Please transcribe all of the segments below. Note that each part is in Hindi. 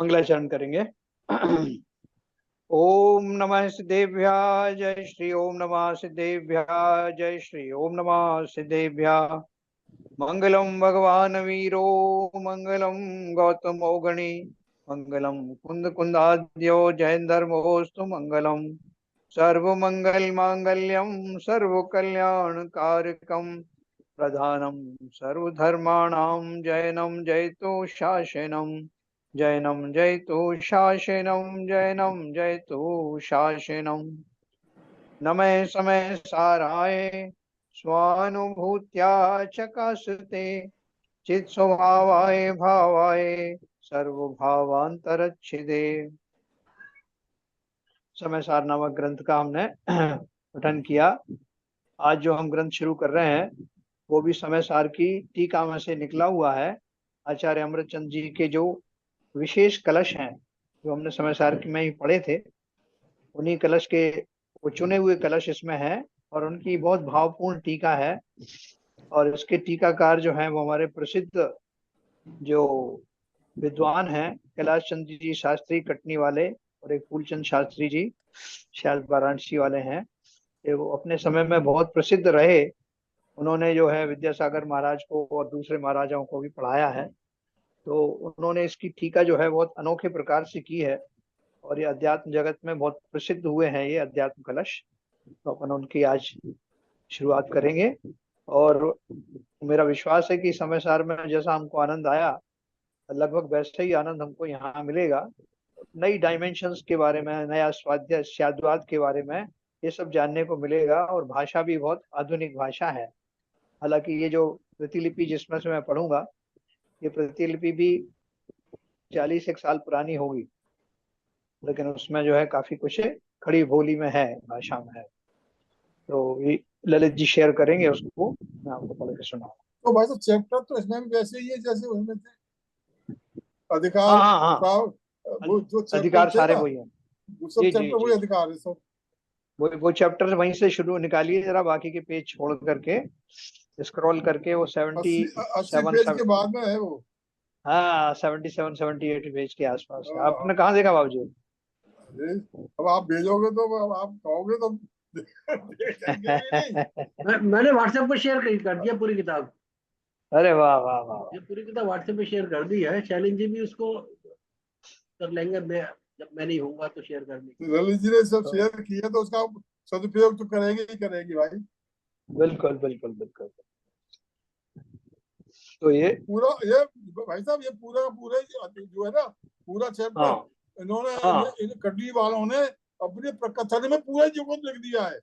मंगलाचरण करेंगे। ओम नमः सिद्धेभ्यः जय श्री ओम नमः सिद्धेभ्यः जय श्री ओम नमः सिद्धेभ्यः। मंगलम भगवान वीरो मंगलम गौतमो गणी मंगलम कुंद कुंदाद्यो जैन धर्मोस्तु मंगलम सर्वमंगल मांगल्यम सर्व कल्याण कारकम प्रधानम सर्वधर्माणां जैनम जयतु शासनम जैनम जयतु शासनम जैनम जयतु शासनम। नमः समय साराय स्वानुभूत्या चकासते चित स्वभावाय भावाय सर्वभावांतरच्छिदे। समय सार नामक ग्रंथ का हमने पठन किया। आज जो हम ग्रंथ शुरू कर रहे हैं वो भी समय सार की टीका में से निकला हुआ है। आचार्य अमृतचंद जी के जो विशेष कलश हैं जो हमने समय सार की में ही पढ़े थे, उन्हीं कलश के वो चुने हुए कलश इसमें है और उनकी बहुत भावपूर्ण टीका है। और इसके टीकाकार जो हैं वो हमारे प्रसिद्ध जो विद्वान हैं कैलाश चंद्र जी शास्त्री कटनी वाले और एक फूलचंद शास्त्री जी शायद वाराणसी वाले हैं। ये वो अपने समय में बहुत प्रसिद्ध रहे। उन्होंने जो है विद्यासागर महाराज को और दूसरे महाराजाओं को भी पढ़ाया है। तो उन्होंने इसकी टीका जो है बहुत अनोखे प्रकार से की है और ये अध्यात्म जगत में बहुत प्रसिद्ध हुए हैं ये अध्यात्म कलश। तो अपन उनकी आज शुरुआत करेंगे और मेरा विश्वास है कि समय सार में जैसा हमको आनंद आया लगभग वैसे ही आनंद हमको यहाँ मिलेगा। नई डायमेंशंस के बारे में, नया स्वाध्याय स्याद्वाद के बारे में ये सब जानने को मिलेगा और भाषा भी बहुत आधुनिक भाषा है। हालांकि ये जो प्रतिलिपि जिसमें से मैं पढ़ूंगा ये प्रतिलिपि भी 40 एक साल पुरानी होगी, लेकिन उसमें जो है काफी कुछ खड़ी बोली में है, भाषा में है। तो ये ललित जी शेयर करेंगे उसको, मैं आपको पढ़ के सुनाऊंगा। तो भाई साहब चैप्टर तो इसमें भी वैसे ही है जैसे उसमें थे हाँ अधिकार हाँ हाँ, प्राव, वो जो चैप्टर अधिकार थे सारे ना वही हैं। वो सब जी जी चैप्टर वही जी, अधिकार है सब। वो चैप्टर वहीं से शुरू निकालिए जरा, बाकी के पेज छोड़ करके स्क्रॉल करके वो 80 80 77 पेज के बाद में है वो। हाँ 77 78 पेज के आसपास है। हाँ, आपने कहाँ देखा बाबूजी? अरे अब आप भेजोगे तो अब आप कहोगे तो देखेंगे भी नहीं। मैंने व्हाट्सएप पर शेयर कर दिया पूरी किताब। अरे वाह वाह वाह। ये पूरी किताब व्हाट्सएप पे शेयर कर दी है। शैलेंद्र जी भी उसको कर लेंगे। मैं जब मैं नहीं होऊंगा तो शेयर कर देंगे। ललित जी ने सब तो शेयर किया तो उसका सदुपयोग तो करेंगे ही करेंगी भाई। बिल्कुल बिल्कुल बिल्कुल। तो ये पूरा ये भाई साहब ये पूरा का पूरा जो है ना पूरा हाँ चैप्टर इन्होंने हाँ इन कटनी वालों ने अपने प्रकथन में पूरा जुगत लिख दिया है।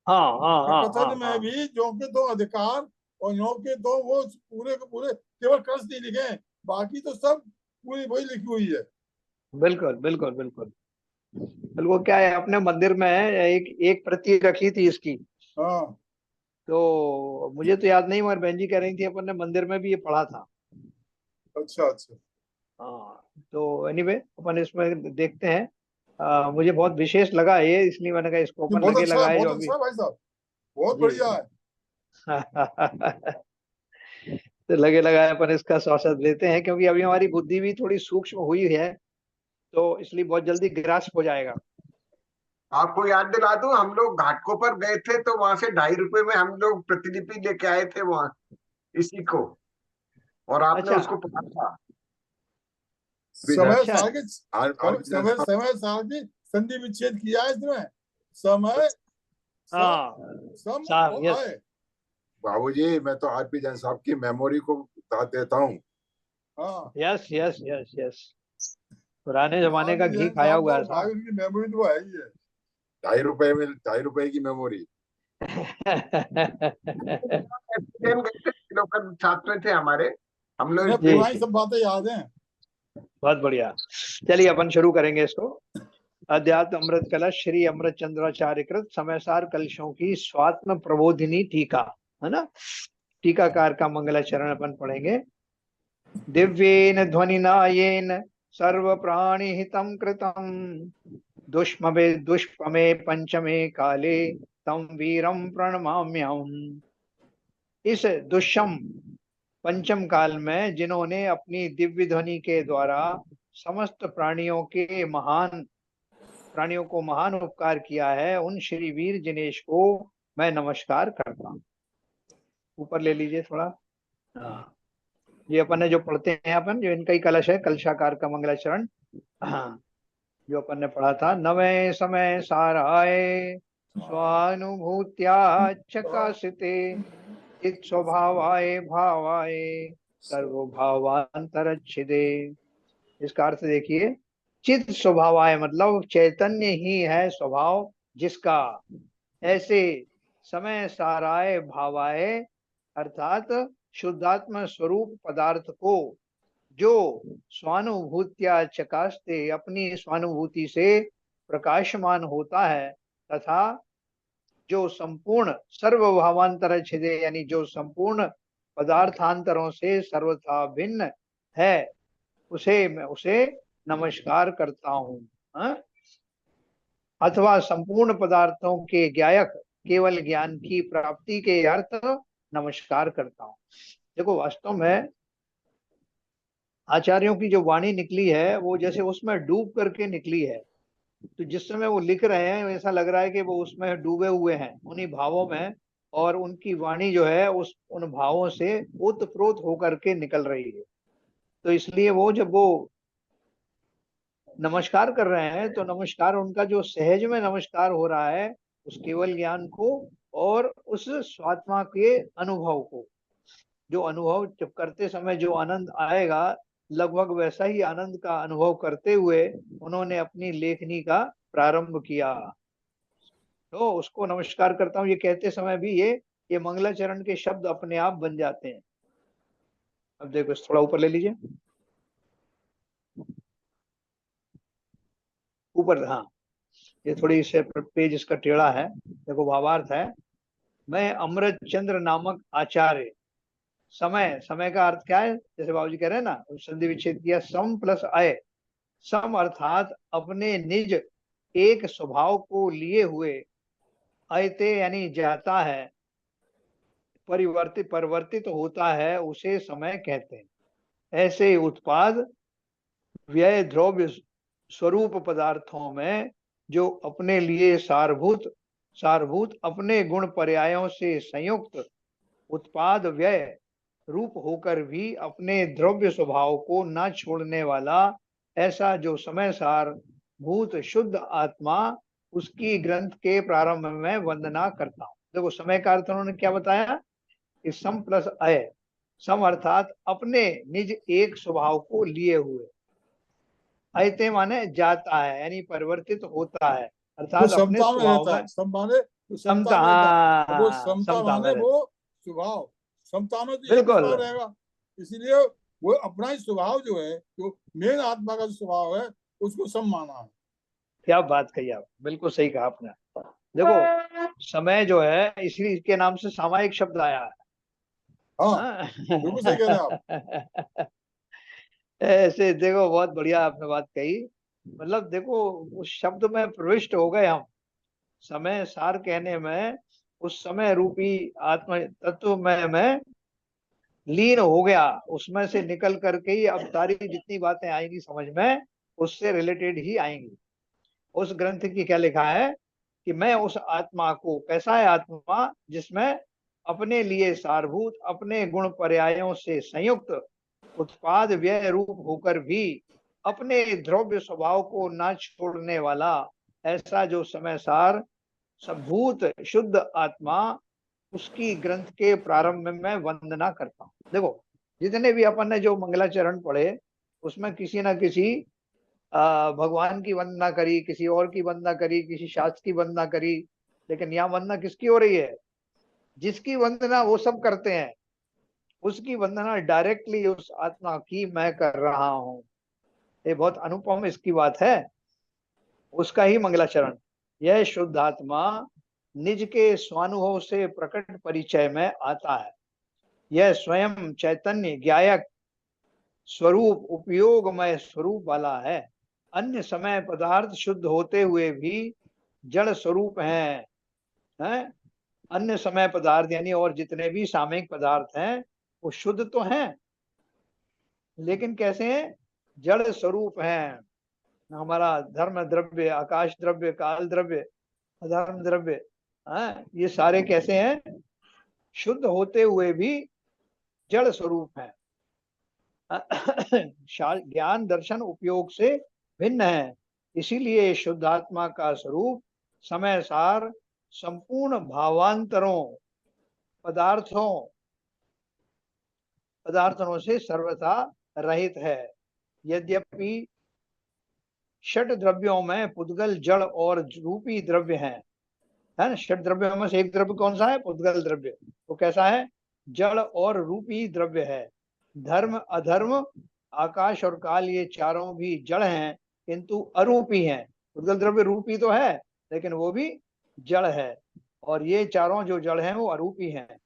हाँ हाँ हाँ हाँ प्रकथन हाँ, में भी जो के दो अधिकार और यो के दो वो पूरे के पूरे केवल कष्ट नहीं लिखे हैं, बाकी तो सब पूरी वही लिखी हुई है। बिल्कुल बिल्कुल बिल्कुल बिल्कुल। क्या है अपने मंदिर में एक एक प्रति रखी थी इसकी। हाँ तो मुझे तो याद नहीं मगर बहन जी कह रही थी अपन ने मंदिर में भी ये पढ़ा था। अच्छा अच्छा। हाँ तो एनीवे अपन इसमें देखते हैं। मुझे बहुत विशेष लगा ये, इसलिए मैंने कहा इसको ये अपन लगे लगाए जो बहुत अभी। अच्छा है भाई साहब, बहुत जी बढ़िया है। तो लगे लगाए अपन इसका स्वाद लेते हैं क्योंकि अभी हमारी बुद्धि भी थोड़ी सूक्ष्म हुई है, तो इसलिए बहुत जल्दी ग्रास्प हो जाएगा। आपको याद दिला दूं, हम लोग घाटकों पर गए थे तो वहां से 2.5 रुपए में हम लोग प्रतिलिपि लेके आए थे वहां, इसी को, और आपने अच्छा उसको पढ़ा था। समय अच्छा साल के समय समय साल की संधि विच्छेद किया है इसमें। समय हाँ सम साहब, और यस। आय। बाबूजी, मैं तो आरपी जैन साहब की मेमोरी को बता देता हूँ। हाँ यस यस यस यस, पुराने जमाने का आरपी घी जैन खाया साहब हुआ तो है भाई साहब। उनकी मेमोरी तो है ही है। 2.5 रुपए की मेमोरी। ट्रेन गए थे, लोकल छात्र थे हमारे, हम लोग उन्हें जी पुरानी सब बातें याद हैं। बहुत बढ़िया। चलिए अपन शुरू करेंगे इसको। अध्यात्म अमृत कलश श्री अमृत चंद्राचार्य कृत समय सार कलशों की स्वात्म प्रबोधिनी टीका, है ना। टीकाकार का मंगलाचरण अपन पढ़ेंगे। दिव्येन ध्वनिना येन सर्व प्राणि हितं कृतं दुष्मवे दुष्पमे पंचमे काले तम वीरम प्रणमाम्यहम्। इस दुष्यम पंचम काल में जिन्होंने अपनी दिव्य ध्वनि के द्वारा समस्त प्राणियों को महान उपकार किया है, उन श्री वीर जिनेश को मैं नमस्कार करता हूँ। ऊपर ले लीजिए थोड़ा। हाँ, ये अपन ने जो पढ़ते हैं, अपन जो इनका ही कलश है, कलशाकार का मंगलाचरण। हाँ, जो अपन ने पढ़ा था, नवे समय साराय स्वानुभूत्या चकासिते चित स्वभावाय भावाय सर्वभावांतरच्छिदे। इसका अर्थ देखिए, चित स्वभावाय मतलब चैतन्य ही है स्वभाव जिसका, ऐसे समय साराय भावाय अर्थात शुद्धात्म स्वरूप पदार्थ को जो स्वानुभूत्या चकास्ते अपनी स्वानुभूति से प्रकाशमान होता है, तथा जो संपूर्ण सर्वभावांतर छिदे यानी जो संपूर्ण पदार्थांतरों से सर्वथा भिन्न है, उसे नमस्कार करता हूँ। अथवा संपूर्ण पदार्थों के ज्ञायक केवल ज्ञान की प्राप्ति के अर्थ नमस्कार करता हूँ। देखो, वास्तव में आचार्यों की जो वाणी निकली है वो जैसे उसमें डूब करके निकली है। तो जिस समय वो लिख रहे हैं ऐसा लग रहा है कि वो उसमें डूबे हुए हैं उन्हीं भावों में, और उनकी वाणी जो है उन भावों से ओतप्रोत होकर के निकल रही है। तो इसलिए वो जब वो नमस्कार कर रहे हैं तो नमस्कार उनका जो सहज में नमस्कार हो रहा है उस केवल ज्ञान को और उस स्वात्मा के अनुभव को। जो अनुभव जब करते समय जो आनंद आएगा, लगभग वैसा ही आनंद का अनुभव करते हुए उन्होंने अपनी लेखनी का प्रारंभ किया। तो उसको नमस्कार करता हूँ, ये कहते समय भी ये मंगलाचरण के शब्द अपने आप बन जाते हैं। अब देखो, थोड़ा ऊपर ले लीजिए, ऊपर। हाँ, ये थोड़ी से पेज इसका टेढ़ा है। देखो, भावार्थ है, मैं अमृत चंद्र नामक आचार्य। समय का अर्थ क्या है, जैसे बाबूजी कह रहे हैं ना, संधि विच्छेद किया, सम प्लस अय। सम अर्थात अपने निज एक स्वभाव को लिए हुए, अयते यानी जाता है, परिवर्तित होता है, उसे समय कहते हैं। ऐसे उत्पाद व्यय द्रव्य स्वरूप पदार्थों में जो अपने लिए सारभूत अपने गुण पर्यायों से संयुक्त उत्पाद व्यय रूप होकर भी अपने द्रव्य स्वभाव को न छोड़ने वाला, ऐसा जो समय सार भूत शुद्ध आत्मा, उसकी ग्रंथ के प्रारंभ में वंदना करता हूँ। देखो, समय का अर्थ उन्होंने क्या बताया कि सम प्लस अय। सम अर्थात अपने निज एक स्वभाव को लिए हुए, अयते माने जाता है यानी परिवर्तित होता है, वो अर्थात अपने समता में स्वभाव रहता में है, सम माने वो समता समता। में रहता है। वो हाँ, समता समता माने में वो स्वभाव, समता में तो एक बिल्कुल। स्वभाव रहेगा। इसीलिए वो अपना ही स्वभाव जो है, जो मेन आत्मा का जो स्वभाव है, उसको सम माना है। क्या बात कही आप, बिल्कुल सही कहा आपने। देखो, समय जो है इसलिए इसके नाम से सामायिक शब्द आया है। हाँ, हाँ? बिल्कुल सही कह रहे हैं आप। ऐसे देखो, बहुत बढ़िया आपने बात कही। मतलब देखो, उस शब्द में प्रविष्ट हो गए हम, समय सार कहने में उस समय रूपी आत्म तत्व में मैं लीन हो गया। उसमें से निकल करके ही अब सारी जितनी बातें आएंगी समझ में, उससे रिलेटेड ही आएंगी। उस ग्रंथ की क्या लिखा है कि मैं उस आत्मा को, कैसा है आत्मा, जिसमें अपने लिए सारभूत अपने गुण पर्यायों से संयुक्त उत्पाद व्यय रूप होकर भी अपने द्रव्य स्वभाव को न छोड़ने वाला, ऐसा जो समय सार सबभूत शुद्ध आत्मा, उसकी ग्रंथ के प्रारंभ में मैं वंदना करता हूँ। देखो, जितने भी अपन ने जो मंगलाचरण पढ़े उसमें किसी ना किसी भगवान की वंदना करी, किसी और की वंदना करी, किसी शास्त्र की वंदना करी, लेकिन यहाँ वंदना किसकी हो रही है? जिसकी वंदना वो सब करते हैं, उसकी वंदना डायरेक्टली उस आत्मा की मैं कर रहा हूँ। ये बहुत अनुपम इसकी बात है। उसका ही मंगलाचरण, यह शुद्ध आत्मा निज के स्वानुभव से प्रकट परिचय में आता है। यह स्वयं चैतन्य ज्ञायक स्वरूप उपयोगमय स्वरूप वाला है। अन्य समय पदार्थ शुद्ध होते हुए भी जड़ स्वरूप हैं। अन्य समय पदार्थ यानी और जितने भी सामयिक पदार्थ हैं वो शुद्ध तो हैं, लेकिन कैसे हैं? जड़ स्वरूप हैं। हमारा धर्म द्रव्य, आकाश द्रव्य, काल द्रव्य, अधर्म द्रव्य, ये सारे कैसे हैं? शुद्ध होते हुए भी जड़ स्वरूप हैं। ज्ञान दर्शन उपयोग से भिन्न है। इसीलिए शुद्धात्मा का स्वरूप समय सार संपूर्ण भावांतरों, पदार्थों से सर्वथा रहित है। यद्यपि षट द्रव्यों में पुद्गल जड़ और रूपी द्रव्य है ना। षट द्रव्यों में से एक द्रव्य कौन सा है? पुद्गल द्रव्य। वो कैसा है? जड़ और रूपी द्रव्य है। धर्म, अधर्म, आकाश और काल, ये चारों भी जड़ हैं किंतु अरूपी हैं। पुद्गल द्रव्य रूपी तो है लेकिन वो भी जड़ है, और ये चारों जो जड़ हैं वो अरूपी हैं।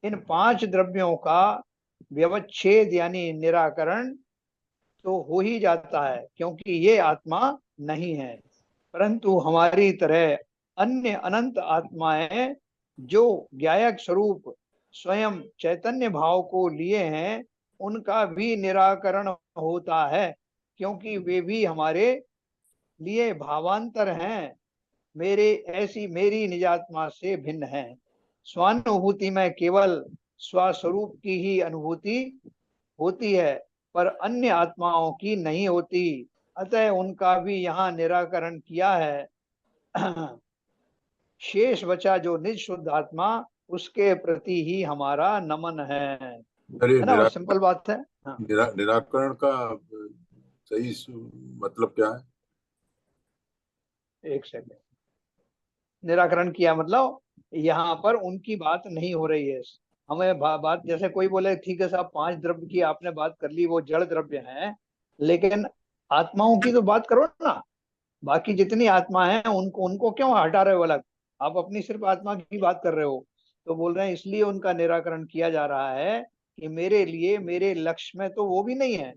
इन 5 द्रव्यों का व्यवच्छेद यानी निराकरण तो हो ही जाता है, क्योंकि ये आत्मा नहीं है। परंतु हमारी तरह अन्य अनंत आत्माएं जो ज्ञायक स्वरूप स्वयं चैतन्य भाव को लिए हैं, उनका भी निराकरण होता है, क्योंकि वे भी हमारे लिए भावांतर हैं। मेरी निजात्मा से भिन्न है। स्वानुभूति में केवल स्वस्वरूप की ही अनुभूति होती है, पर अन्य आत्माओं की नहीं होती। अतः उनका भी यहाँ निराकरण किया है। शेष बचा जो निज शुद्ध आत्मा, उसके प्रति ही हमारा नमन अरे है ना। बस सिंपल बात है। हाँ। निराकरण का सही मतलब क्या है? एक सेकंड। निराकरण किया मतलब यहाँ पर उनकी बात नहीं हो रही है। हमें बात, जैसे कोई बोले ठीक है साहब 5 द्रव्य की आपने बात कर ली, वो जड़ द्रव्य हैं, लेकिन आत्माओं की तो बात करो ना। बाकी जितनी आत्मा है उनको उनको क्यों हटा रहे हो अलग? आप अपनी सिर्फ आत्मा की बात कर रहे हो। तो बोल रहे हैं इसलिए उनका निराकरण किया जा रहा है कि मेरे लिए, मेरे लक्ष्य में तो वो भी नहीं है।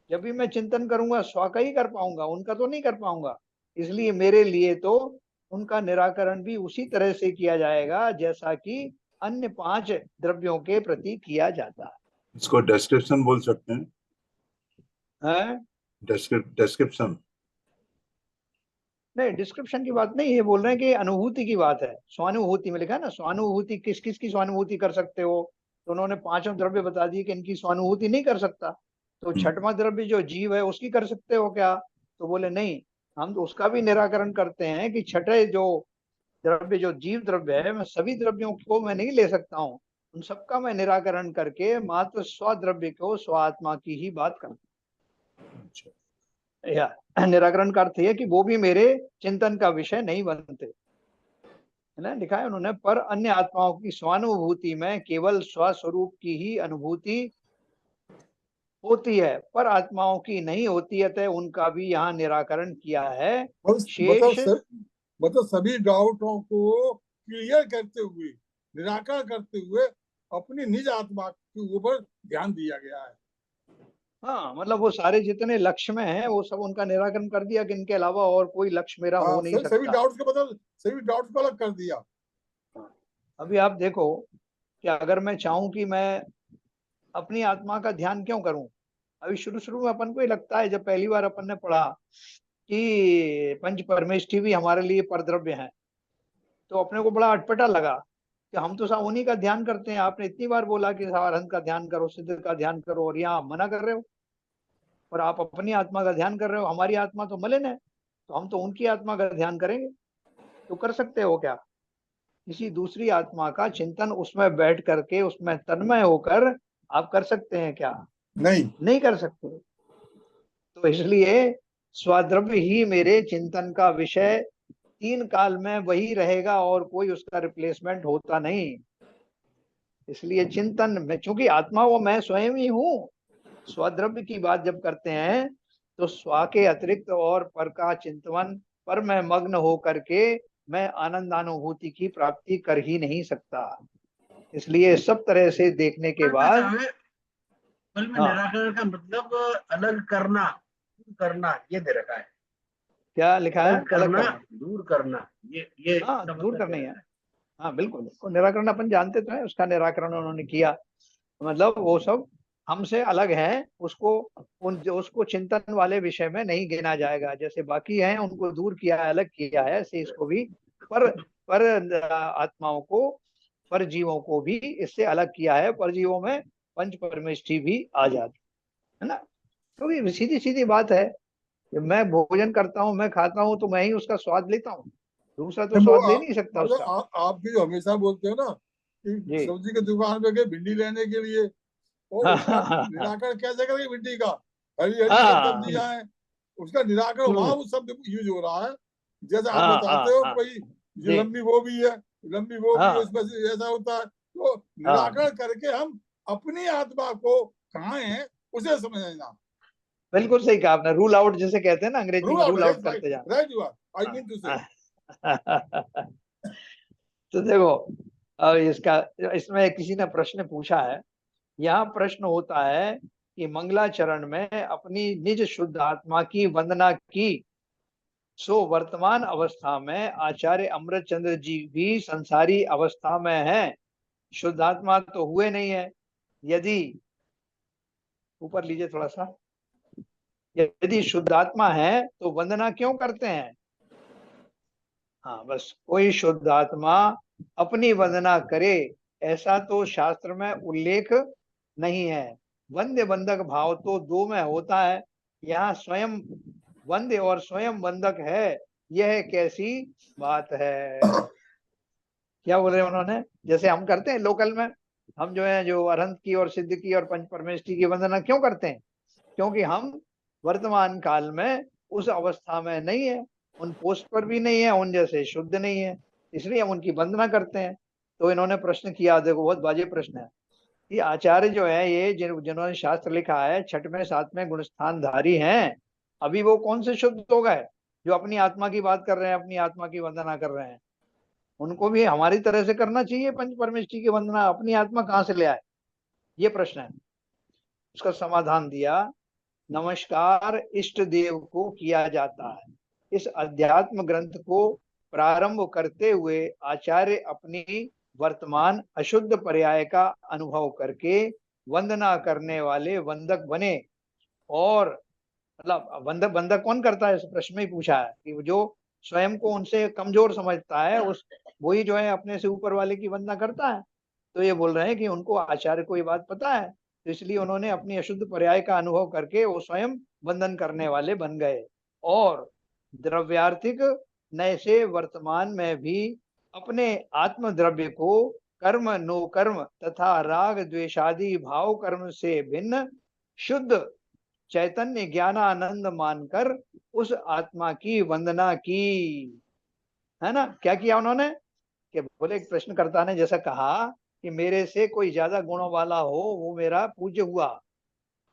जब भी मैं चिंतन करूंगा स्व का ही कर पाऊंगा, उनका तो नहीं कर पाऊंगा। इसलिए मेरे लिए तो उनका निराकरण भी उसी तरह से किया जाएगा जैसा कि अन्य 5 द्रव्यों के प्रति किया जाता इसको डिस्क्रिप्शन बोल सकते हैं। है। डिस्क्रिप्शन नहीं, डिस्क्रिप्शन की बात नहीं है, बोल रहे हैं कि अनुभूति की बात है। स्वानुभूति में लिखा है ना, स्वानुभूति किस किस की स्वानुभूति कर सकते हो। तो उन्होंने 5 द्रव्य बता दिए कि इनकी स्वानुभूति नहीं कर सकता। तो छठवां द्रव्य जो जीव है उसकी कर सकते हो क्या? तो बोले नहीं, हम तो उसका भी निराकरण करते हैं कि छठे जो द्रव्य, जो जीव द्रव्य है, मैं सभी द्रव्यों को मैं नहीं ले सकता हूँ। उन सबका मैं निराकरण करके मात्र स्व द्रव्य को, स्व आत्मा की ही बात करता हूँ। या निराकरण का अर्थ है कि वो भी मेरे चिंतन का विषय नहीं बनते, है ना। लिखा है उन्होंने, पर अन्य आत्माओं की स्वानुभूति में केवल स्वस्वरूप की ही अनुभूति होती है, पर आत्माओं की नहीं होती है। तो उनका भी यहाँ निराकरण किया है। शेष मतलब सभी डाउटों को क्लियर करते हुए, निराकरण करते हुए अपनी निज आत्मा के ऊपर ध्यान दिया गया है। हाँ, मतलब वो सारे जितने लक्ष्य में हैं वो सब उनका निराकरण कर दिया कि इनके अलावा और कोई लक्ष्य मेरा हो नहीं सभी सकता। डाउट्स को मतलब सभी डाउट्स को अलग कर दिया। अभी आप देखो कि अगर मैं चाहूं कि मैं अपनी आत्मा का ध्यान क्यों करूं। अभी शुरू शुरू में अपन को ही लगता है, जब पहली बार अपन ने पढ़ा कि पंच परमेष्ठी भी हमारे लिए परद्रव्य हैं, तो अपने को बड़ा अटपटा लगा कि हम तो साहब उन्हीं का ध्यान करते हैं। आपने इतनी बार बोला कि सारहंत का ध्यान करो, सिद्ध का ध्यान करो, और यहाँ मना कर रहे हो। और आप अपनी आत्मा का ध्यान कर रहे हो। हमारी आत्मा तो मलिन है, तो हम तो उनकी आत्मा का ध्यान करेंगे। तो कर सकते हो क्या? किसी दूसरी आत्मा का चिंतन उसमें बैठ करके, उसमें तन्मय होकर आप कर सकते हैं क्या? नहीं कर सकते। तो इसलिए स्वद्रव्य ही मेरे चिंतन का विषय 3 काल में वही रहेगा, और कोई उसका रिप्लेसमेंट होता नहीं। इसलिए चिंतन में, चूंकि आत्मा वो मैं स्वयं ही हूँ। स्वद्रव्य की बात जब करते हैं तो स्व के अतिरिक्त और पर का चिंतन पर मैं मग्न हो करके मैं आनंदानुभूति की प्राप्ति कर ही नहीं सकता। इसलिए सब तरह से देखने के बाद निराकरण का मतलब अलग करना, दूर करना, ये दे रखा है। क्या लिखा है? अलग करना, दूर करना, ये हाँ, दूर करना ही है। हाँ बिल्कुल, निराकरण अपन जानते तो है, उसका निराकरण उन्होंने किया। मतलब वो सब हमसे अलग है, उसको उसको चिंतन वाले विषय में नहीं गिना जाएगा। जैसे बाकी हैं उनको दूर किया है, अलग किया है, ऐसे इसको भी पर आत्माओं को, पर जीवों को भी इससे अलग किया है। पर जीवों में पंच परमेष्ठी भी आ जाती है ना। क्योंकि तो सीधी सीधी बात है, जब मैं भोजन करता हूँ, मैं खाता हूँ, तो मैं ही उसका स्वाद लेता हूँ, दूसरा तो वो स्वाद ले नहीं सकता मतलब उसका। आप भी जो हमेशा बोलते हो ना कि जी। सब्जी की दुकान पे गए भिंडी लेने के लिए, और हाँ उसका हाँ हाँ निराकरण कैसे करेंगे भिंडी का? हरी हरी सब हाँ सब्जियां हैं, उसका निराकरण वहां हम्म, वो शब्द यूज हो रहा है। जैसे आप हाँ हाँ बताते हो हाँ भाई, जो जी लंबी वो भी है, लंबी वो भी है, हाँ उसमें से ऐसा होता है, तो हाँ निराकरण करके हम अपनी आत्मा को कहाँ है उसे समझना। बिल्कुल सही कहा आपने, रूल आउट जिसे कहते हैं ना अंग्रेजी रूल में, आउट, रूल आउट राइट, करते जाना। Right, you are, I mean to say. हाँ, हाँ। तो देखो, अब इसका, इसमें किसी ने प्रश्न पूछा है। यहाँ प्रश्न होता है कि मंगलाचरण में अपनी निज शुद्ध आत्मा की वंदना की, सो वर्तमान अवस्था में आचार्य अमृतचंद्र जी भी संसारी अवस्था में हैं, शुद्धात्मा तो हुए नहीं है। यदि, ऊपर लीजिए थोड़ा सा, यदि शुद्धात्मा है तो वंदना क्यों करते हैं? हाँ बस, कोई शुद्धात्मा अपनी वंदना करे ऐसा तो शास्त्र में उल्लेख नहीं है। वंद्य बंधक भाव तो दो में होता है, यहाँ स्वयं वंद्य और स्वयं बंधक है, यह कैसी बात है? क्या बोल रहे हैं उन्होंने? जैसे हम करते हैं लोकल में, हम जो है जो अरहंत की और सिद्ध की और पंच परमेष्ठी की वंदना क्यों करते हैं? क्योंकि हम वर्तमान काल में उस अवस्था में नहीं है, उन पोस्ट पर भी नहीं है, उन जैसे शुद्ध नहीं है, इसलिए हम उनकी वंदना करते हैं। तो इन्होंने प्रश्न किया, देखो बहुत बाजे प्रश्न है कि आचार्य जो है ये जिन्होंने शास्त्र लिखा है, छठवें सातवें गुणस्थानधारी हैं, अभी वो कौन से शुद्ध हो गए जो अपनी आत्मा की बात कर रहे हैं, अपनी आत्मा की वंदना कर रहे हैं? उनको भी हमारी तरह से करना चाहिए पंच परमेष्ठी की वंदना, अपनी आत्मा कहाँ से ले आए? ये प्रश्न है। उसका समाधान दिया, नमस्कार इष्ट देव को किया जाता है। इस अध्यात्म ग्रंथ को प्रारंभ करते हुए आचार्य अपनी वर्तमान अशुद्ध पर्याय का अनुभव करके वंदना करने वाले वंदक बने। और मतलब बंधक, बंधक कौन करता है, इस प्रश्न में ही पूछा है कि जो स्वयं को उनसे कमजोर समझता है, उस वही जो है अपने से ऊपर वाले की वंदना करता है। तो ये बोल रहे हैं कि उनको, आचार्य को ये बात पता है, तो इसलिए उन्होंने अपनी अशुद्ध पर्याय का अनुभव करके वो स्वयं बंधन करने वाले बन गए। और द्रव्यार्थिक नय से वर्तमान में भी अपने आत्म द्रव्य को कर्म नो कर्म तथा राग द्वेषादि भाव कर्म से भिन्न शुद्ध चैतन्य ज्ञानानंद मानकर उस आत्मा की वंदना की। है ना, क्या किया उन्होंने? कि बोले, एक प्रश्नकर्ता ने जैसा कहा कि मेरे से कोई ज्यादा गुणों वाला हो, वो मेरा पूज्य हुआ,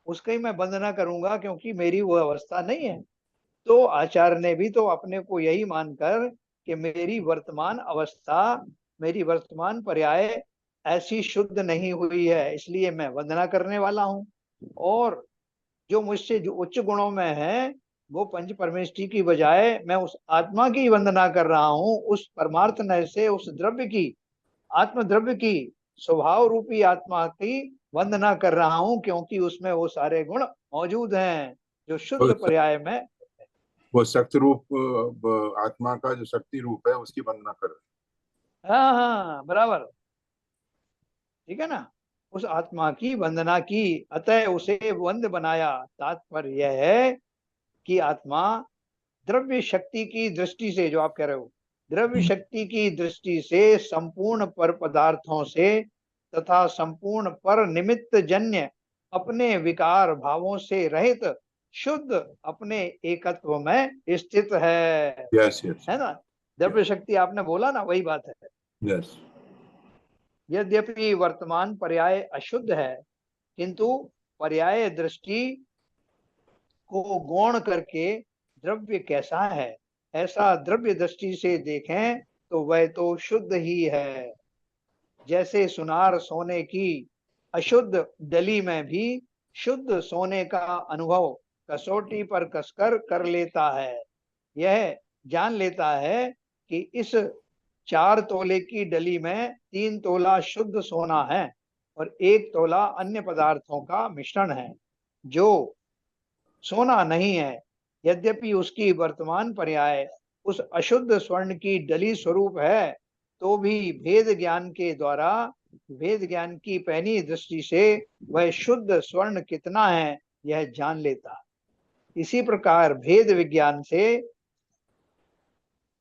उसकी ही मैं वंदना करूंगा क्योंकि मेरी वो अवस्था नहीं है। तो आचार्य ने भी तो अपने को यही मानकर कि मेरी वर्तमान अवस्था, मेरी वर्तमान पर्याय ऐसी शुद्ध नहीं हुई है, इसलिए मैं वंदना करने वाला हूँ। और जो मुझसे जो उच्च गुणों में है, वो पंच परमेष्ठी की बजाय मैं उस आत्मा की वंदना कर रहा हूँ, उस परमार्थ नय से, उस द्रव्य की, आत्म द्रव्य की, स्वभाव रूपी आत्मा की वंदना कर रहा हूँ, क्योंकि उसमें वो सारे गुण मौजूद हैं जो शुद्ध पर्याय में। वो शक्ति रूप आत्मा का जो शक्ति रूप है उसकी वंदना कर रहे हाँ हाँ बराबर, ठीक है ना, उस आत्मा की वंदना की, अतः उसे वंद बनाया। तात्पर्य यह है कि आत्मा द्रव्य शक्ति की दृष्टि से, जो आप कह रहे हो, द्रव्य हैं। शक्ति की दृष्टि से संपूर्ण पर पदार्थों से तथा संपूर्ण पर निमित्त जन्य अपने विकार भावों से रहित शुद्ध अपने एकत्व में स्थित यस यस है ना। द्रव्य शक्ति आपने बोला ना, वही बात है। यस। यद्यपि वर्तमान पर्याय अशुद्ध है, किंतु पर्याय दृष्टि को गौण करके द्रव्य कैसा है, ऐसा द्रव्य दृष्टि से देखें तो वह तो शुद्ध ही है। जैसे सुनार सोने की अशुद्ध डली में भी शुद्ध सोने का अनुभव कसौटी पर कसकर कर लेता है। यह जान लेता है कि इस 4 तोले की डली में 3 तोला शुद्ध सोना है। और 1 तोला अन्य पदार्थों का मिश्रण है, जो सोना नहीं है, यद्यपि उसकी वर्तमान पर्याय उस अशुद्ध स्वर्ण की डली स्वरूप है, तो भी भेद ज्ञान के द्वारा, भेद ज्ञान की पैनी दृष्टि से वह शुद्ध स्वर्ण कितना है यह जान लेता है। इसी प्रकार भेद विज्ञान से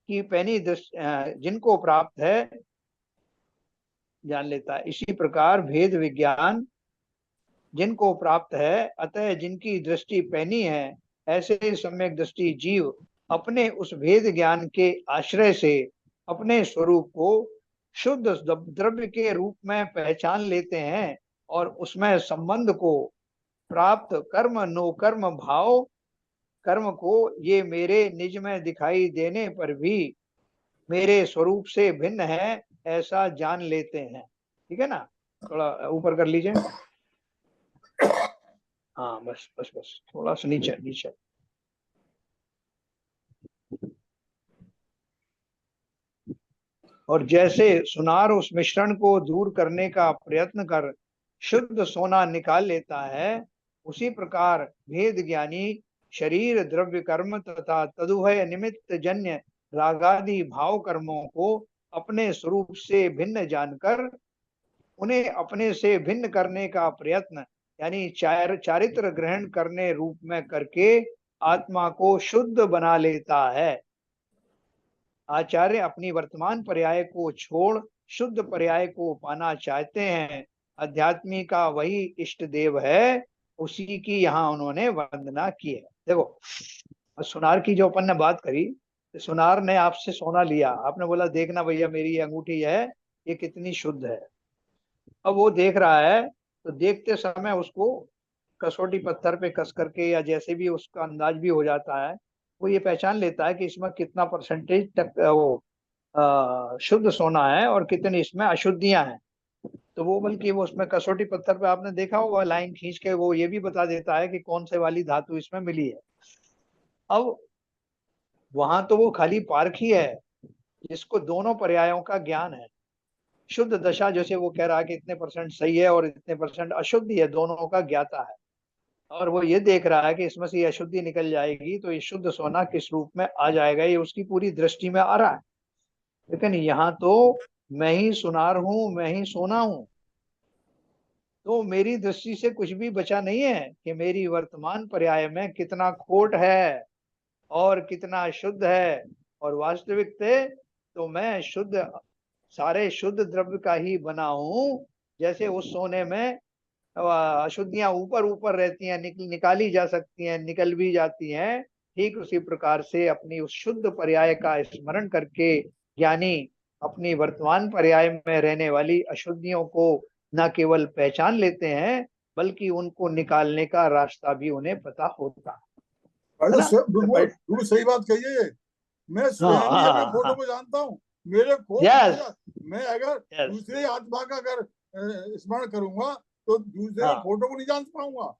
की पैनी दृष्टि जिनको प्राप्त है जान लेता है। इसी प्रकार भेद विज्ञान जिनको प्राप्त है, अतः जिनकी दृष्टि पैनी है, ऐसे सम्यक दृष्टि जीव अपने उस भेद ज्ञान के आश्रय से अपने स्वरूप को शुद्ध द्रव्य के रूप में पहचान लेते हैं और उसमें संबंध को प्राप्त कर्म नो कर्म भाव कर्म को ये मेरे निज में दिखाई देने पर भी मेरे स्वरूप से भिन्न है ऐसा जान लेते हैं। ठीक है ना, थोड़ा ऊपर कर लीजिए। हाँ बस बस बस थोड़ा सा नीचे नीचे। और जैसे सुनार उस मिश्रण को दूर करने का प्रयत्न कर शुद्ध सोना निकाल लेता है, उसी प्रकार भेद ज्ञानी शरीर द्रव्य कर्म तथा तदुभय निमित्त जन्य रागादि भाव कर्मों को अपने स्वरूप से भिन्न जानकर उन्हें अपने से भिन्न करने का प्रयत्न यानी चारित्र ग्रहण करने रूप में करके आत्मा को शुद्ध बना लेता है। आचार्य अपनी वर्तमान पर्याय को छोड़ शुद्ध पर्याय को पाना चाहते हैं। अध्यात्मी का वही इष्ट देव है, उसी की यहाँ उन्होंने वंदना की है। देखो सुनार की जो अपन ने बात करी, सुनार ने आपसे सोना लिया, आपने बोला देखना भैया मेरी अंगूठी है ये कितनी शुद्ध है। अब वो देख रहा है तो देखते समय उसको कसौटी पत्थर पे कस करके या जैसे भी उसका अंदाज भी हो जाता है, वो ये पहचान लेता है कि इसमें कितना परसेंटेज तक वो शुद्ध सोना है और कितनी इसमें अशुद्धियां हैं। तो वो बल्कि वो उसमें कसौटी पत्थर पे आपने देखा होगा लाइन खींच के वो ये भी बता देता है कि कौन से वाली धातु इसमें मिली है। अब वहां तो वो खाली पारख ही है जिसको दोनों पर्यायों का ज्ञान है। शुद्ध दशा जैसे वो कह रहा है कि इतने परसेंट सही है और इतने परसेंट अशुद्धि है, दोनों का ज्ञाता है। और वो ये देख रहा है कि इसमें से ये अशुद्धि निकल जाएगी तो ये शुद्ध सोना किस रूप में आ जाएगा, ये उसकी पूरी दृष्टि में आ रहा है। लेकिन यहाँ तो मैं ही सुनार हूं, मैं ही सोना हूं, तो मेरी दृष्टि से कुछ भी बचा नहीं है कि मेरी वर्तमान पर्याय में कितना खोट है और कितना शुद्ध है। और वास्तविक थे तो मैं शुद्ध सारे शुद्ध द्रव्य का ही बना हूं। जैसे उस सोने में अशुद्धियां ऊपर ऊपर रहती हैं, निकाली जा सकती हैं, निकल भी जाती हैं, ठीक उसी प्रकार से अपनी उस शुद्ध पर्याय का स्मरण करके ज्ञानी अपनी वर्तमान पर्याय में रहने वाली अशुद्धियों को न केवल पहचान लेते हैं बल्कि उनको निकालने का रास्ता भी उन्हें पता होता है ना? बिल्कुल सही बात कही है। मैं स्वयं ही अपने फोटो को जानता हूँ। मेरे को मैं अगर दूसरे आत्मा का अगर स्मरण करूंगा तो दूसरे फोटो को नहीं जान पाऊंगा,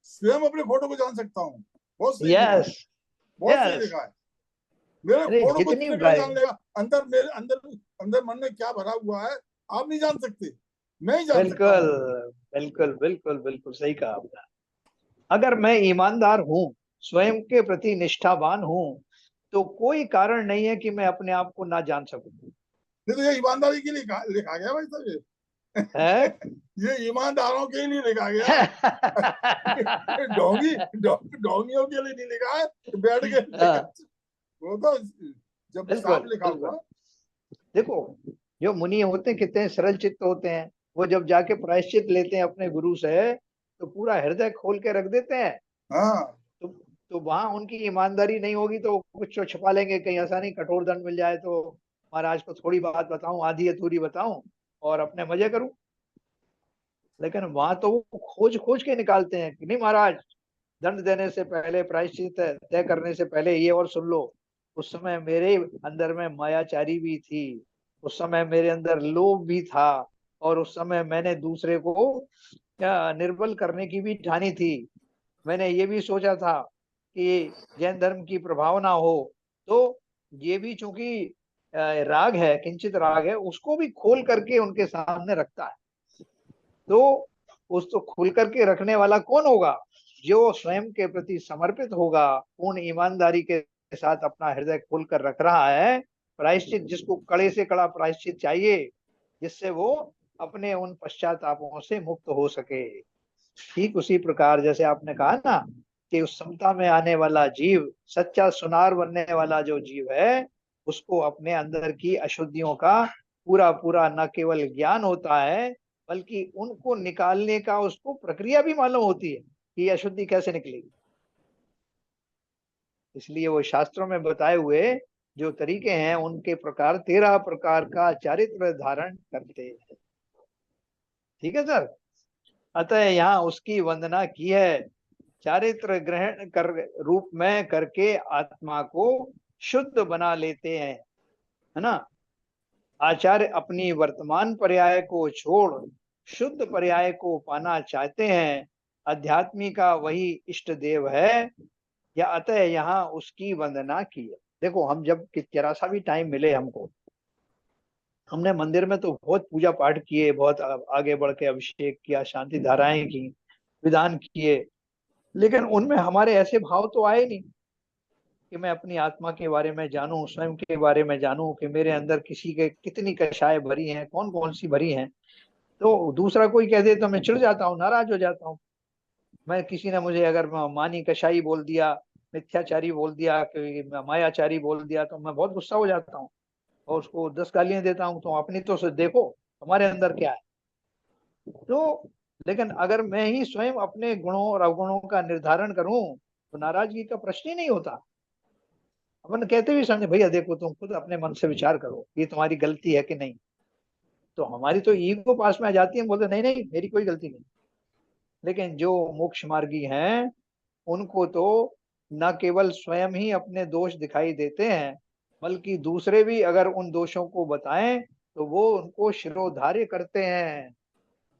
स्वयं अपने फोटो को जान सकता हूँ। बहुत सही बहुत सही लिखा है। मेरे फोटो को जान लेगा, अंदर मेरे अंदर मन में क्या भरा हुआ है आप नहीं जान सकते, मैं ही जान सकता हूँ। बिल्कुल बिल्कुल बिल्कुल सही कहा आपने। अगर मैं ईमानदार हूँ, स्वयं के प्रति निष्ठावान हूँ, तो कोई कारण नहीं है कि मैं अपने आप को ना जान सकूं। नहीं तो ये ईमानदारी के लिए लिखा गया भाई साहब, ये ईमानदारों के लिए लिखा गया। डोंगियों के लिए नहीं लिखा है बैठ के। वो तो जब साफ लिखा हुआ। देखो जो मुनि होते हैं कितने सरल चित्त होते हैं, वो जब जाके प्रायश्चित लेते हैं अपने गुरु से तो पूरा हृदय खोल के रख देते हैं। हाँ। तो वहां उनकी ईमानदारी नहीं होगी तो कुछ तो छुपा लेंगे, कहीं ऐसा नहीं कठोर दंड मिल जाए तो महाराज को थोड़ी बात बताऊं, आधी अधूरी बताऊं और अपने मजे करूं। लेकिन वहां तो वो खोज खोज के निकालते हैं कि नहीं महाराज, दंड देने से पहले, प्रायश्चित तय करने से पहले ये और सुन लो, उस समय मेरे अंदर में मायाचारी भी थी, उस समय मेरे अंदर लोभ भी था, और उस समय मैंने दूसरे को निर्बल करने की भी ठानी थी। मैंने ये भी सोचा था कि जैन धर्म की प्रभावना हो, तो ये भी चूंकि राग है, किंचित राग है, उसको भी खोल करके उनके सामने रखता है। तो उसको खुल करके रखने वाला कौन होगा? जो स्वयं के प्रति समर्पित होगा, पूर्ण ईमानदारी के साथ अपना हृदय खोल कर रख रहा है। प्रायश्चित, जिसको कड़े से कड़ा प्रायश्चित चाहिए, जिससे वो अपने उन पश्चातापों से मुक्त हो सके। ठीक उसी प्रकार जैसे आपने कहा ना कि उस समता में आने वाला जीव, सच्चा सुनार बनने वाला जो जीव है, उसको अपने अंदर की अशुद्धियों का पूरा पूरा न केवल ज्ञान होता है, बल्कि उनको निकालने का उसको प्रक्रिया भी मालूम होती है कि ये अशुद्धि कैसे निकलेगी। इसलिए वो शास्त्रों में बताए हुए जो तरीके हैं, उनके प्रकार 13 प्रकार का चारित्र धारण करते हैं। ठीक है सर। अतः यहाँ उसकी वंदना की है, चारित्र ग्रहण कर रूप में करके आत्मा को शुद्ध बना लेते हैं, है ना। आचार्य अपनी वर्तमान पर्याय को छोड़ शुद्ध पर्याय को पाना चाहते हैं। अध्यात्मी का वही इष्ट देव है, या अतः यहाँ उसकी वंदना की है। देखो, हम जब जरा सा भी टाइम मिले हमको, हमने मंदिर में तो बहुत पूजा पाठ किए, बहुत आगे बढ़ के अभिषेक किया, शांति धाराएं की, विधान किए, लेकिन उनमें हमारे ऐसे भाव तो आए नहीं कि मैं अपनी आत्मा के बारे में जानूं, स्वयं के बारे में जानूं कि मेरे अंदर किसी के कितनी कषाय भरी हैं, कौन कौन सी भरी हैं। तो दूसरा कोई कह दे तो मैं चिढ़ जाता हूँ, नाराज हो जाता हूँ। मैं, किसी ने मुझे अगर मानी कषाई बोल दिया, मिथ्याचारी बोल दिया, कि मायाचारी बोल दिया, तो मैं बहुत गुस्सा हो जाता हूँ और उसको 10 गालियां देता हूँ। तो अपनी तो देखो हमारे अंदर क्या है। तो लेकिन अगर मैं ही स्वयं अपने गुणों और अवगुणों का निर्धारण करूं, तो नाराजगी का प्रश्न ही नहीं होता। अपन कहते भी समझे, भैया देखो तुम खुद अपने मन से विचार करो, ये तुम्हारी गलती है कि नहीं। तो हमारी तो ईगो पास में आ जाती है, हम बोलते नहीं नहीं मेरी कोई गलती नहीं। लेकिन जो मोक्ष मार्गी हैं, उनको तो न केवल स्वयं ही अपने दोष दिखाई देते हैं, बल्कि दूसरे भी अगर उन दोषों को बताएं तो वो उनको शिरोधार्य करते हैं।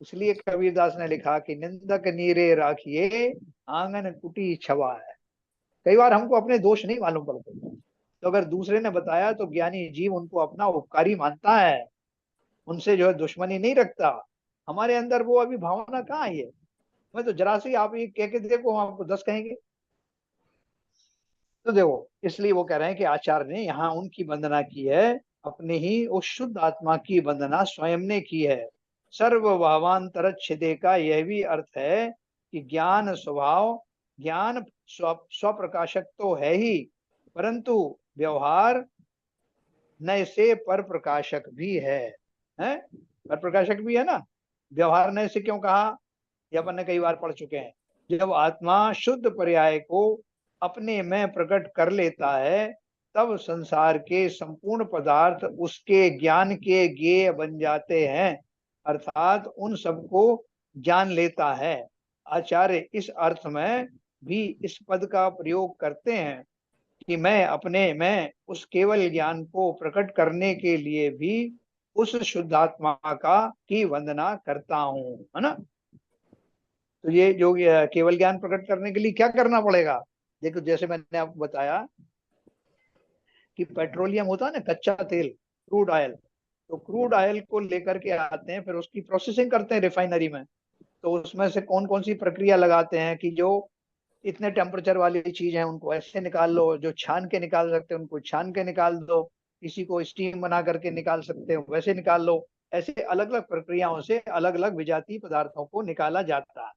इसलिए कबीरदास ने लिखा कि निंदक नीरे राखिए, आंगन कुटी छवा है। कई बार हमको अपने दोष नहीं मालूम पड़ते, तो अगर दूसरे ने बताया तो ज्ञानी जीव उनको अपना उपकारी मानता है, उनसे जो है दुश्मनी नहीं रखता। हमारे अंदर वो अभी भावना कहाँ आई है? मैं तो जरा सी आप ये कह के देखो, हम आपको 10 कहेंगे। तो देखो, इसलिए वो कह रहे हैं कि आचार्य ने यहाँ उनकी वंदना की है, अपने ही उस शुद्ध आत्मा की वंदना स्वयं ने की है। सर्व भावांतर छिदे का यह भी अर्थ है कि ज्ञान स्वभाव, ज्ञान स्वप्रकाशक तो है ही, परंतु व्यवहार नय से पर प्रकाशक भी है? पर प्रकाशक भी है ना। व्यवहार नय से क्यों कहा, ये अपन ने कई बार पढ़ चुके हैं। जब आत्मा शुद्ध पर्याय को अपने में प्रकट कर लेता है, तब संसार के संपूर्ण पदार्थ उसके ज्ञान के ज्ञेय बन जाते हैं, अर्थात उन सबको जान लेता है। आचार्य इस अर्थ में भी इस पद का प्रयोग करते हैं कि मैं अपने में उस केवल ज्ञान को प्रकट करने के लिए भी उस शुद्धात्मा का की वंदना करता हूँ, है ना। तो ये जो केवल ज्ञान प्रकट करने के लिए क्या करना पड़ेगा? देखो, जैसे मैंने आपको बताया कि पेट्रोलियम होता है ना, कच्चा तेल, क्रूड ऑयल। तो क्रूड ऑयल को लेकर के आते हैं, फिर उसकी प्रोसेसिंग करते हैं रिफाइनरी में। तो उसमें से कौन कौन सी प्रक्रिया लगाते हैं कि जो इतने टेम्परेचर वाली चीज है उनको ऐसे निकाल लो, जो छान के निकाल सकते हैं उनको छान के निकाल दो, किसी को स्टीम बना करके निकाल सकते हो वैसे निकाल लो। ऐसे अलग अलग प्रक्रियाओं से अलग अलग विजातीय पदार्थों को निकाला जाता है।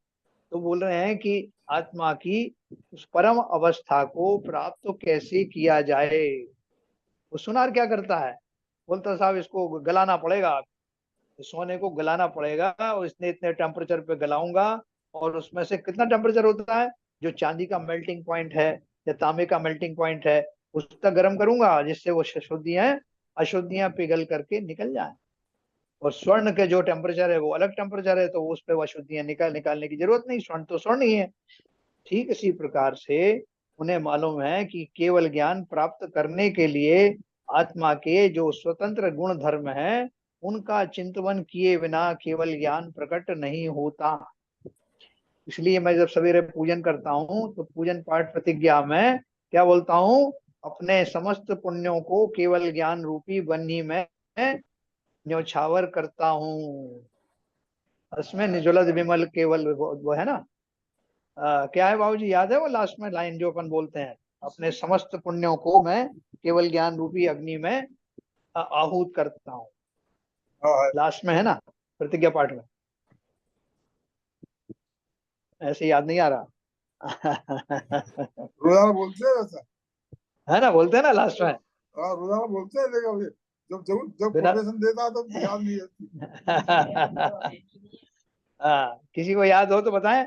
तो बोल रहे हैं कि आत्मा की उस परम अवस्था को प्राप्त तो कैसे किया जाए। वो सुनार क्या करता है, बोलता साहब इसको गलाना पड़ेगा, सोने को गलाना पड़ेगा, और इसने इतने टेम्परेचर पे गलाऊंगा, और उसमें से कितना टेम्परेचर होता है, जो चांदी का मेल्टिंग पॉइंट है या तांबे का मेल्टिंग पॉइंट है, उस तक गर्म करूंगा, जिससे वो शुद्धियां अशुद्धियां पिघल करके निकल जाए। और स्वर्ण के जो टेम्परेचर है वो अलग टेम्परेचर है, तो उस पर वो अशुद्धियां निकालने की जरूरत नहीं, स्वर्ण तो स्वर्ण ही है। ठीक इसी प्रकार से उन्हें मालूम है कि केवल ज्ञान प्राप्त करने के लिए आत्मा के जो स्वतंत्र गुण धर्म है, उनका चिंतन किए बिना केवल ज्ञान प्रकट नहीं होता। इसलिए मैं जब सवेरे पूजन करता हूँ तो पूजन पाठ प्रतिज्ञा में क्या बोलता हूँ, अपने समस्त पुण्यों को केवल ज्ञान रूपी बन्ही में न्योछावर करता हूँ। अस्मै निज्वलद विमल केवल, वो है ना। क्या है बाबूजी, याद है वो लास्ट में लाइन जो अपन बोलते हैं, अपने समस्त पुण्यों को मैं केवल ज्ञान रूपी अग्नि में आहूत करता हूँ। हाँ, लास्ट में है ना, प्रतिज्ञा पाठ में। ऐसे याद नहीं आ रहा। रोजाना बोलते हैं वैसा। है ना, बोलते हैं ना लास्ट में। हाँ, रोजाना बोलते हैं, लेकिन अभी जब जब जब बिना कोटेशन देता है तब याद नहीं रहती। हाँ, किसी को याद हो तो बताएं।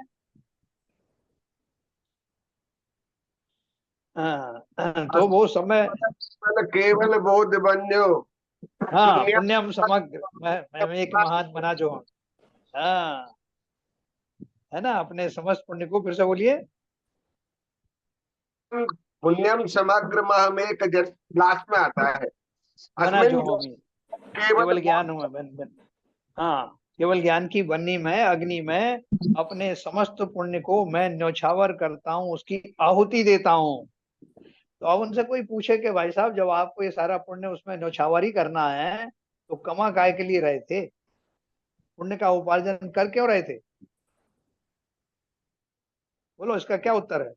हाँ, तो वो समय। केवल बोध बन्यो हाँ, पुण्य पुण्यम समग्र मैं एक महान बना जो हूं। हाँ, है ना, अपने समस्त पुण्य को, फिर से बोलिए। पुण्यम समग्र महमेक जन, लास्ट में आता है बना अस्मिन जो हूँ मैं, केवल केवल ज्ञान हूँ मैं, हाँ, केवल ज्ञान की बनी में अग्नि में अपने समस्त पुण्य को मैं न्यौछावर करता हूँ, उसकी आहुति देता हूँ। तो अब उनसे कोई पूछे कि भाई साहब, जब आपको ये सारा पुण्य उसमें न्यौछावर ही करना है, तो कमा काय के लिए रहे थे? पुण्य का उपार्जन कर क्यों रहे थे? बोलो, इसका क्या उत्तर है?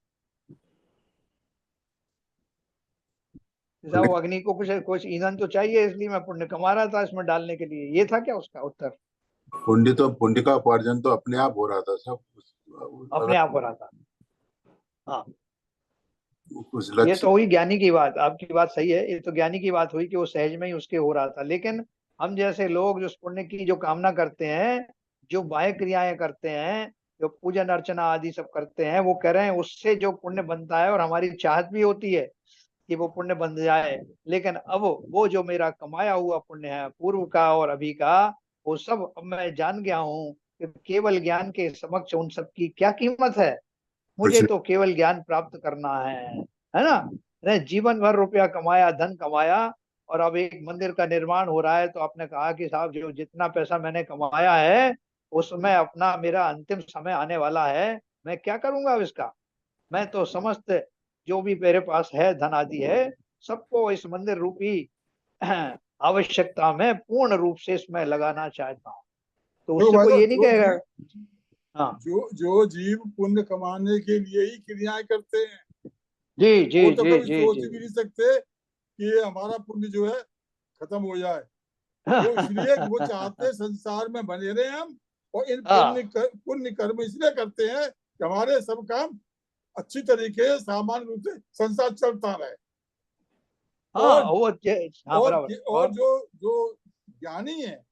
जैसा वो अग्नि को कुछ कुछ ईंधन तो चाहिए, इसलिए मैं पुण्य कमा रहा था इसमें डालने के लिए, ये था क्या उसका उत्तर? पुण्य का उपार्जन तो अपने आप हो रहा था सब। अपने आप हो रहा था। हाँ, उस ये लक्ष्य। तो हुई ज्ञानी की बात, आपकी बात सही है, ये तो ज्ञानी की बात हुई कि वो सहज में ही उसके हो रहा था। लेकिन हम जैसे लोग जो उस पुण्य की जो कामना करते हैं, जो बाह्य क्रियाएं करते हैं, जो पूजन अर्चना आदि सब करते हैं, वो कह रहे हैं उससे जो पुण्य बनता है, और हमारी चाहत भी होती है कि वो पुण्य बन जाए। लेकिन अब वो जो मेरा कमाया हुआ पुण्य है, पूर्व का और अभी का, वो सब अब मैं जान गया हूँ कि केवल ज्ञान के समक्ष उन सब की क्या कीमत है। कुछ मुझे तो केवल ज्ञान प्राप्त करना है ना। नहीं, जीवन भर रुपया कमाया, धन कमाया, और अब एक मंदिर का निर्माण हो रहा है, तो आपने कहा कि साहब जो जितना पैसा मैंने कमाया है, उसमें अपना मेरा अंतिम समय आने वाला है, मैं क्या करूंगा अब इसका? मैं तो समस्त जो भी मेरे पास है धन आदि है, सबको इस मंदिर रूपी आवश्यकता में पूर्ण रूप से इसमें लगाना चाहता हूँ। तो तो उससे भाई कोई साहब, ये नहीं कहेगा। हाँ, जो जीव पुण्य कमाने के लिए ही क्रियाएं करते हैं, जी जी वो तो जी कभी जी सोच जी। भी नहीं सकते कि ये हमारा पुण्य जो है खत्म हो जाए। वो इसलिए कि वो चाहते हैं संसार में बने रहे हम, और इन हाँ पुण्य कर्म इसलिए करते हैं कि हमारे सब काम अच्छी तरीके से सामान्य रूप से संसार चलता रहे। हाँ, और हाँ, और बराबर। और और जो जो ज्ञानी है,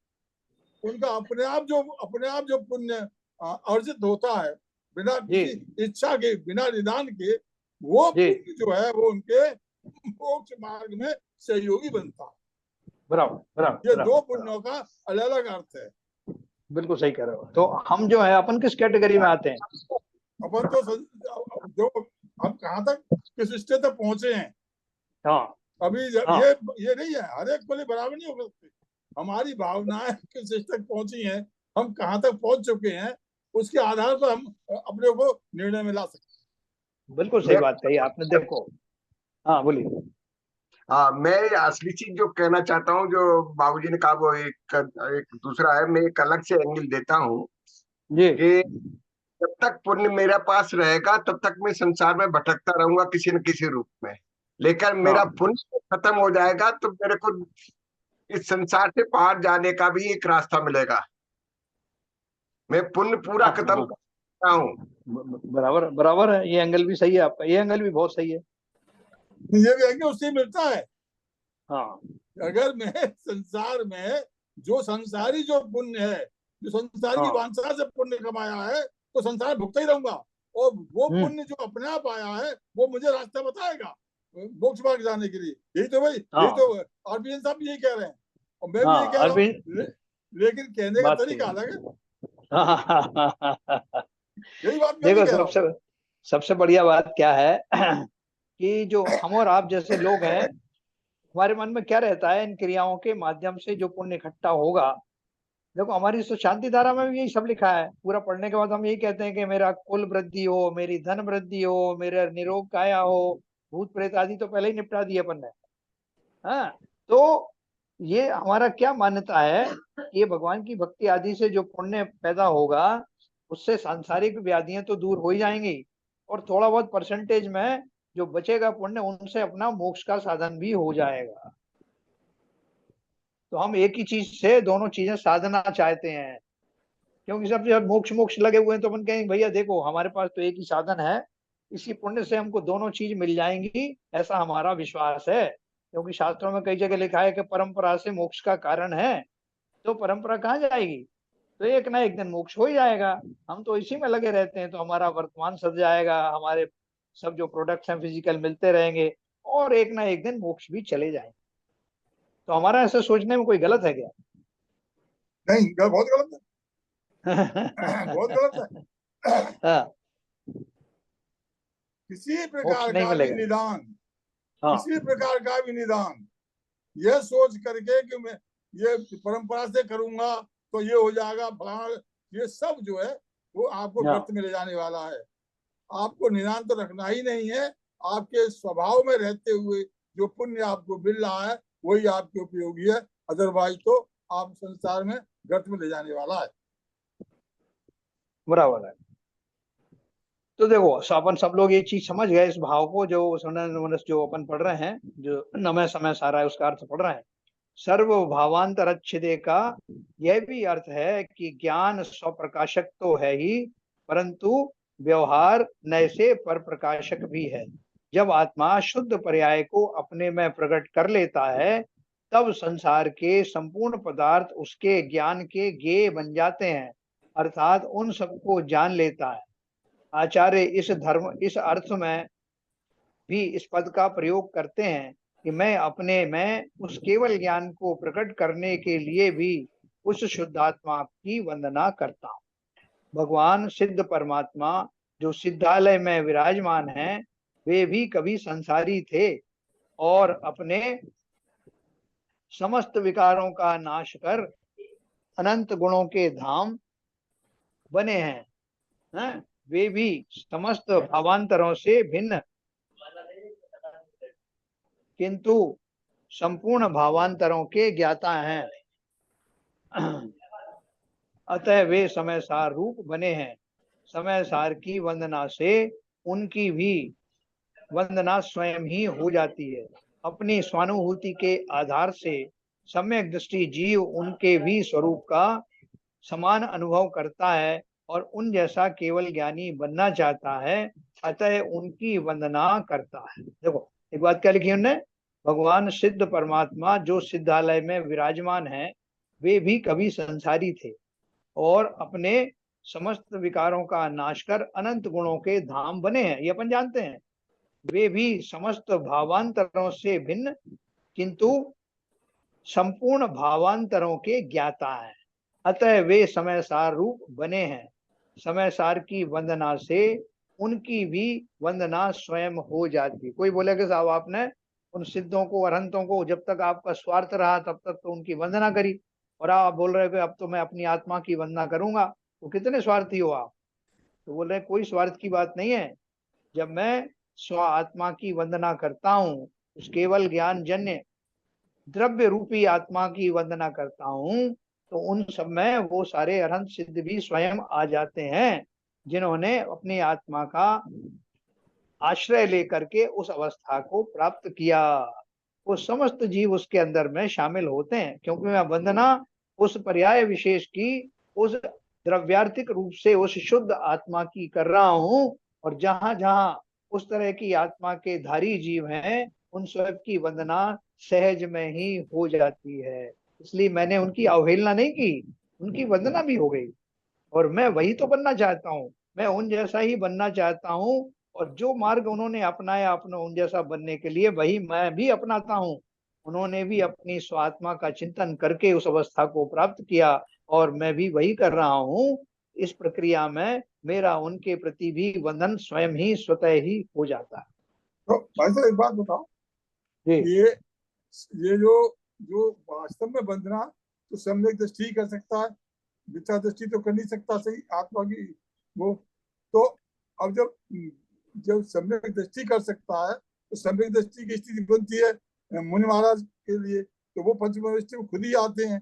उनका अपने आप जो पुण्य अर्जित होता है, बिना जी किसी इच्छा के, बिना निदान के, वो जी, पुण्य जो है वो उनके मोक्ष मार्ग में सहयोगी बनता है। बराबर बराबर ये दो बराबर बराबर। पुण्यों का अलग अलग अर्थ है। बिल्कुल सही कह रहे हो। तो हम जो है अपन किस कैटेगरी में आते हैं? अपन तो जो हम कहाँ तक किस स्टेज तक पहुंचे हैं, हाँ अभी हाँ ये नहीं है, हर एक को लिए बराबर नहीं हो सकते। हमारी भावनाएं किस स्टेज तक पहुंची हैं, हम कहाँ तक पहुंच चुके हैं, उसके आधार पर हम अपने को निर्णय में ला सकते बिल्कुल सही बात कही आपने, देखो। हाँ, बोलिए। हाँ, मैं असली चीज जो कहना चाहता हूँ, जो बाबूजी ने कहा, वो एक दूसरा है। मैं एक अलग से एंगल देता हूँ जी कि जब तक पुण्य मेरे पास रहेगा तब तक मैं संसार में भटकता रहूंगा किसी न किसी रूप में। लेकिन मेरा हाँ पुण्य खत्म हो जाएगा तो मेरे को इस संसार से पार जाने का भी एक रास्ता मिलेगा। मैं पुण्य पूरा हाँ खत्म हाँ, करता हूँ। बराबर बराबर है, ये एंगल भी सही है आपका, ये एंगल भी बहुत सही है। हैं। ये भी है उससे मिलता है। हाँ अगर मैं संसार में जो संसारी जो पुण्य है, जो संसार की हाँ। वांछा से पुण्य कमाया है, तो संसार भुगता ही रहूंगा। और वो हम्म। पुण्य जो अपने आप आया है, वो मुझे रास्ता बताएगा मोक्ष मार्ग जाने के लिए। यही तो भाई, यही हाँ तो आरबीएन साहब भी यही कह रहे हैं, और मैं भी हाँ, यही कह रहा हूँ। अरविंद, लेकिन कहने का बात सही तरीका है। अलग है। हाँ हाँ हाँ हाँ, हाँ। यही बात मैं भी देखो, कह रहा हूँ। सबसे सबसे बढ़िया बात क्या है कि जो हम और आप जैसे लोग हैं, हमारे मन में क्या रहता है, इन क्रियाओं के माध्यम से जो पुण्य इकट्ठा होगा। देखो, हमारी तो शांति धारा में भी यही सब लिखा है, पूरा पढ़ने के बाद हम यही कहते हैं कि मेरा कुल वृद्धि हो, मेरी धन वृद्धि हो, मेरा निरोग काया हो, भूत प्रेत आदि तो पहले ही निपटा दिए अपन ने। हाँ, तो ये हमारा क्या मान्यता है कि ये भगवान की भक्ति आदि से जो पुण्य पैदा होगा उससे सांसारिक व्याधियां तो दूर हो ही जाएंगी, और थोड़ा बहुत परसेंटेज में जो बचेगा पुण्य उनसे अपना मोक्ष का साधन भी हो जाएगा। तो हम एक ही चीज से दोनों चीजें साधना चाहते हैं, क्योंकि सब जब मोक्ष मोक्ष लगे हुए हैं तो अपन कहेंगे भैया देखो हमारे पास तो एक ही साधन है, इसी पुण्य से हमको दोनों चीज मिल जाएंगी, ऐसा हमारा विश्वास है। क्योंकि शास्त्रों में कई जगह लिखा है कि परंपरा से मोक्ष का कारण है, तो परंपरा कहाँ जाएगी, तो एक ना एक दिन मोक्ष हो ही जाएगा। हम तो इसी में लगे रहते हैं, तो हमारा वर्तमान सद जाएगा, हमारे सब जो प्रोडक्ट्स हैं फिजिकल मिलते रहेंगे, और एक ना एक दिन मोक्ष भी चले जाएंगे। तो हमारा ऐसा सोचने में कोई गलत है क्या? नहीं, बहुत गलत है। बहुत गलत है। किसी प्रकार का भी निदान, किसी प्रकार का भी निदान यह सोच करके कि मैं ये परंपरा से करूंगा तो ये हो जाएगा फलाना, ये सब जो है वो आपको गर्त में ले जाने वाला है। आपको निदान तो रखना ही नहीं है, आपके स्वभाव में रहते हुए जो पुण्य आपको मिल रहा है वही आपके उपयोगी है, अदरवाइज तो आप संसार में गर्त में ले जाने वाला है। बराबर है। तो देखो अपन सब लोग ये चीज समझ गए इस भाव को, जो जो अपन पढ़ रहे हैं, जो नमः समय सारा है उसका अर्थ पढ़ रहे हैं। सर्व भावांतरच्छिदे का यह भी अर्थ है कि ज्ञान स्वप्रकाशक तो है ही, परंतु व्यवहार नए से पर प्रकाशक भी है। जब आत्मा शुद्ध पर्याय को अपने में प्रकट कर लेता है तब संसार के संपूर्ण पदार्थ उसके ज्ञान के ज्ञेय बन जाते हैं, अर्थात उन सबको जान लेता है। आचार्य इस अर्थ में भी इस पद का प्रयोग करते हैं कि मैं अपने में उस केवल ज्ञान को प्रकट करने के लिए भी उस शुद्धात्मा की वंदना करता हूँ। भगवान सिद्ध परमात्मा जो सिद्धालय में विराजमान हैं, वे भी कभी संसारी थे और अपने समस्त विकारों का नाश कर अनंत गुणों के धाम बने हैं। वे भी समस्त भावांतरों से भिन्न किंतु संपूर्ण भावांतरों के ज्ञाता हैं, अतः वे समय सार रूप बने हैं। समय सार की वंदना से उनकी भी वंदना स्वयं ही हो जाती है। अपनी स्वानुभूति के आधार से सम्यक दृष्टि जीव उनके भी स्वरूप का समान अनुभव करता है और उन जैसा केवल ज्ञानी बनना चाहता है, अतः उनकी वंदना करता है। देखो एक बात क्या लिखी उन्होंने, भगवान सिद्ध परमात्मा जो सिद्धालय में विराजमान है, वे भी कभी संसारी थे और अपने समस्त विकारों का नाश कर अनंत गुणों के धाम बने हैं, ये अपन जानते हैं। वे भी समस्त भावांतरों से भिन्न किंतु संपूर्ण भावांतरों के ज्ञाता हैं, अतः वे समय सार रूप बने हैं। समय सार की वंदना से उनकी भी वंदना स्वयं हो जाती। कोई बोले कि साहब आपने उन सिद्धों को अरहंतों को जब तक आपका स्वार्थ रहा तब तक तो उनकी वंदना करी, और आप बोल रहे हो कि अब तो मैं अपनी आत्मा की वंदना करूंगा, तो कितने स्वार्थी हो आप? तो बोल रहे कोई स्वार्थ की बात नहीं है। जब मैं स्व आत्मा की वंदना करता हूँ, उस केवल ज्ञान जन्य द्रव्य रूपी आत्मा की वंदना करता हूँ, तो उन सब में वो सारे अरहंत सिद्ध भी स्वयं आ जाते हैं, जिन्होंने अपनी आत्मा का आश्रय लेकर के उस अवस्था को प्राप्त किया। वो समस्त जीव उसके अंदर में शामिल होते हैं, क्योंकि मैं वंदना उस पर्याय विशेष की उस द्रव्यार्थिक रूप से उस शुद्ध आत्मा की कर रहा हूँ, और जहां जहां उस तरह की आत्मा के धारी जीव हैं उन सब की वंदना सहज में ही हो जाती है। इसलिए मैंने उनकी अवहेलना नहीं की, उनकी वंदना भी हो गई। और मैं वही तो बनना चाहता हूँ, मैं उन जैसा ही बनना चाहता हूँ, और जो मार्ग उन्होंने अपनाया अपने उन जैसा बनने के लिए वही मैं भी अपनाता हूँ। उन्होंने भी अपनी स्वात्मा का चिंतन करके उस अवस्था को प्राप्त किया, और मैं भी वही कर रहा हूँ। इस प्रक्रिया में मेरा उनके प्रति भी वंदन स्वयं ही स्वतः ही हो जाता है। तो भाई साहब एक बात बताओ, ये जो जो वास्तव में वंदना तो सम्यक दृष्टि कर सकता है, मिथ्या दृष्टि तो कर नहीं सकता सही आत्मा की वो। तो अब जब सम्यक दृष्टि कर सकता है तो सम्यक दृष्टि की स्थिति बनती है मुनि महाराज के लिए, तो वो पंचपरमेष्ठी खुद ही आते हैं,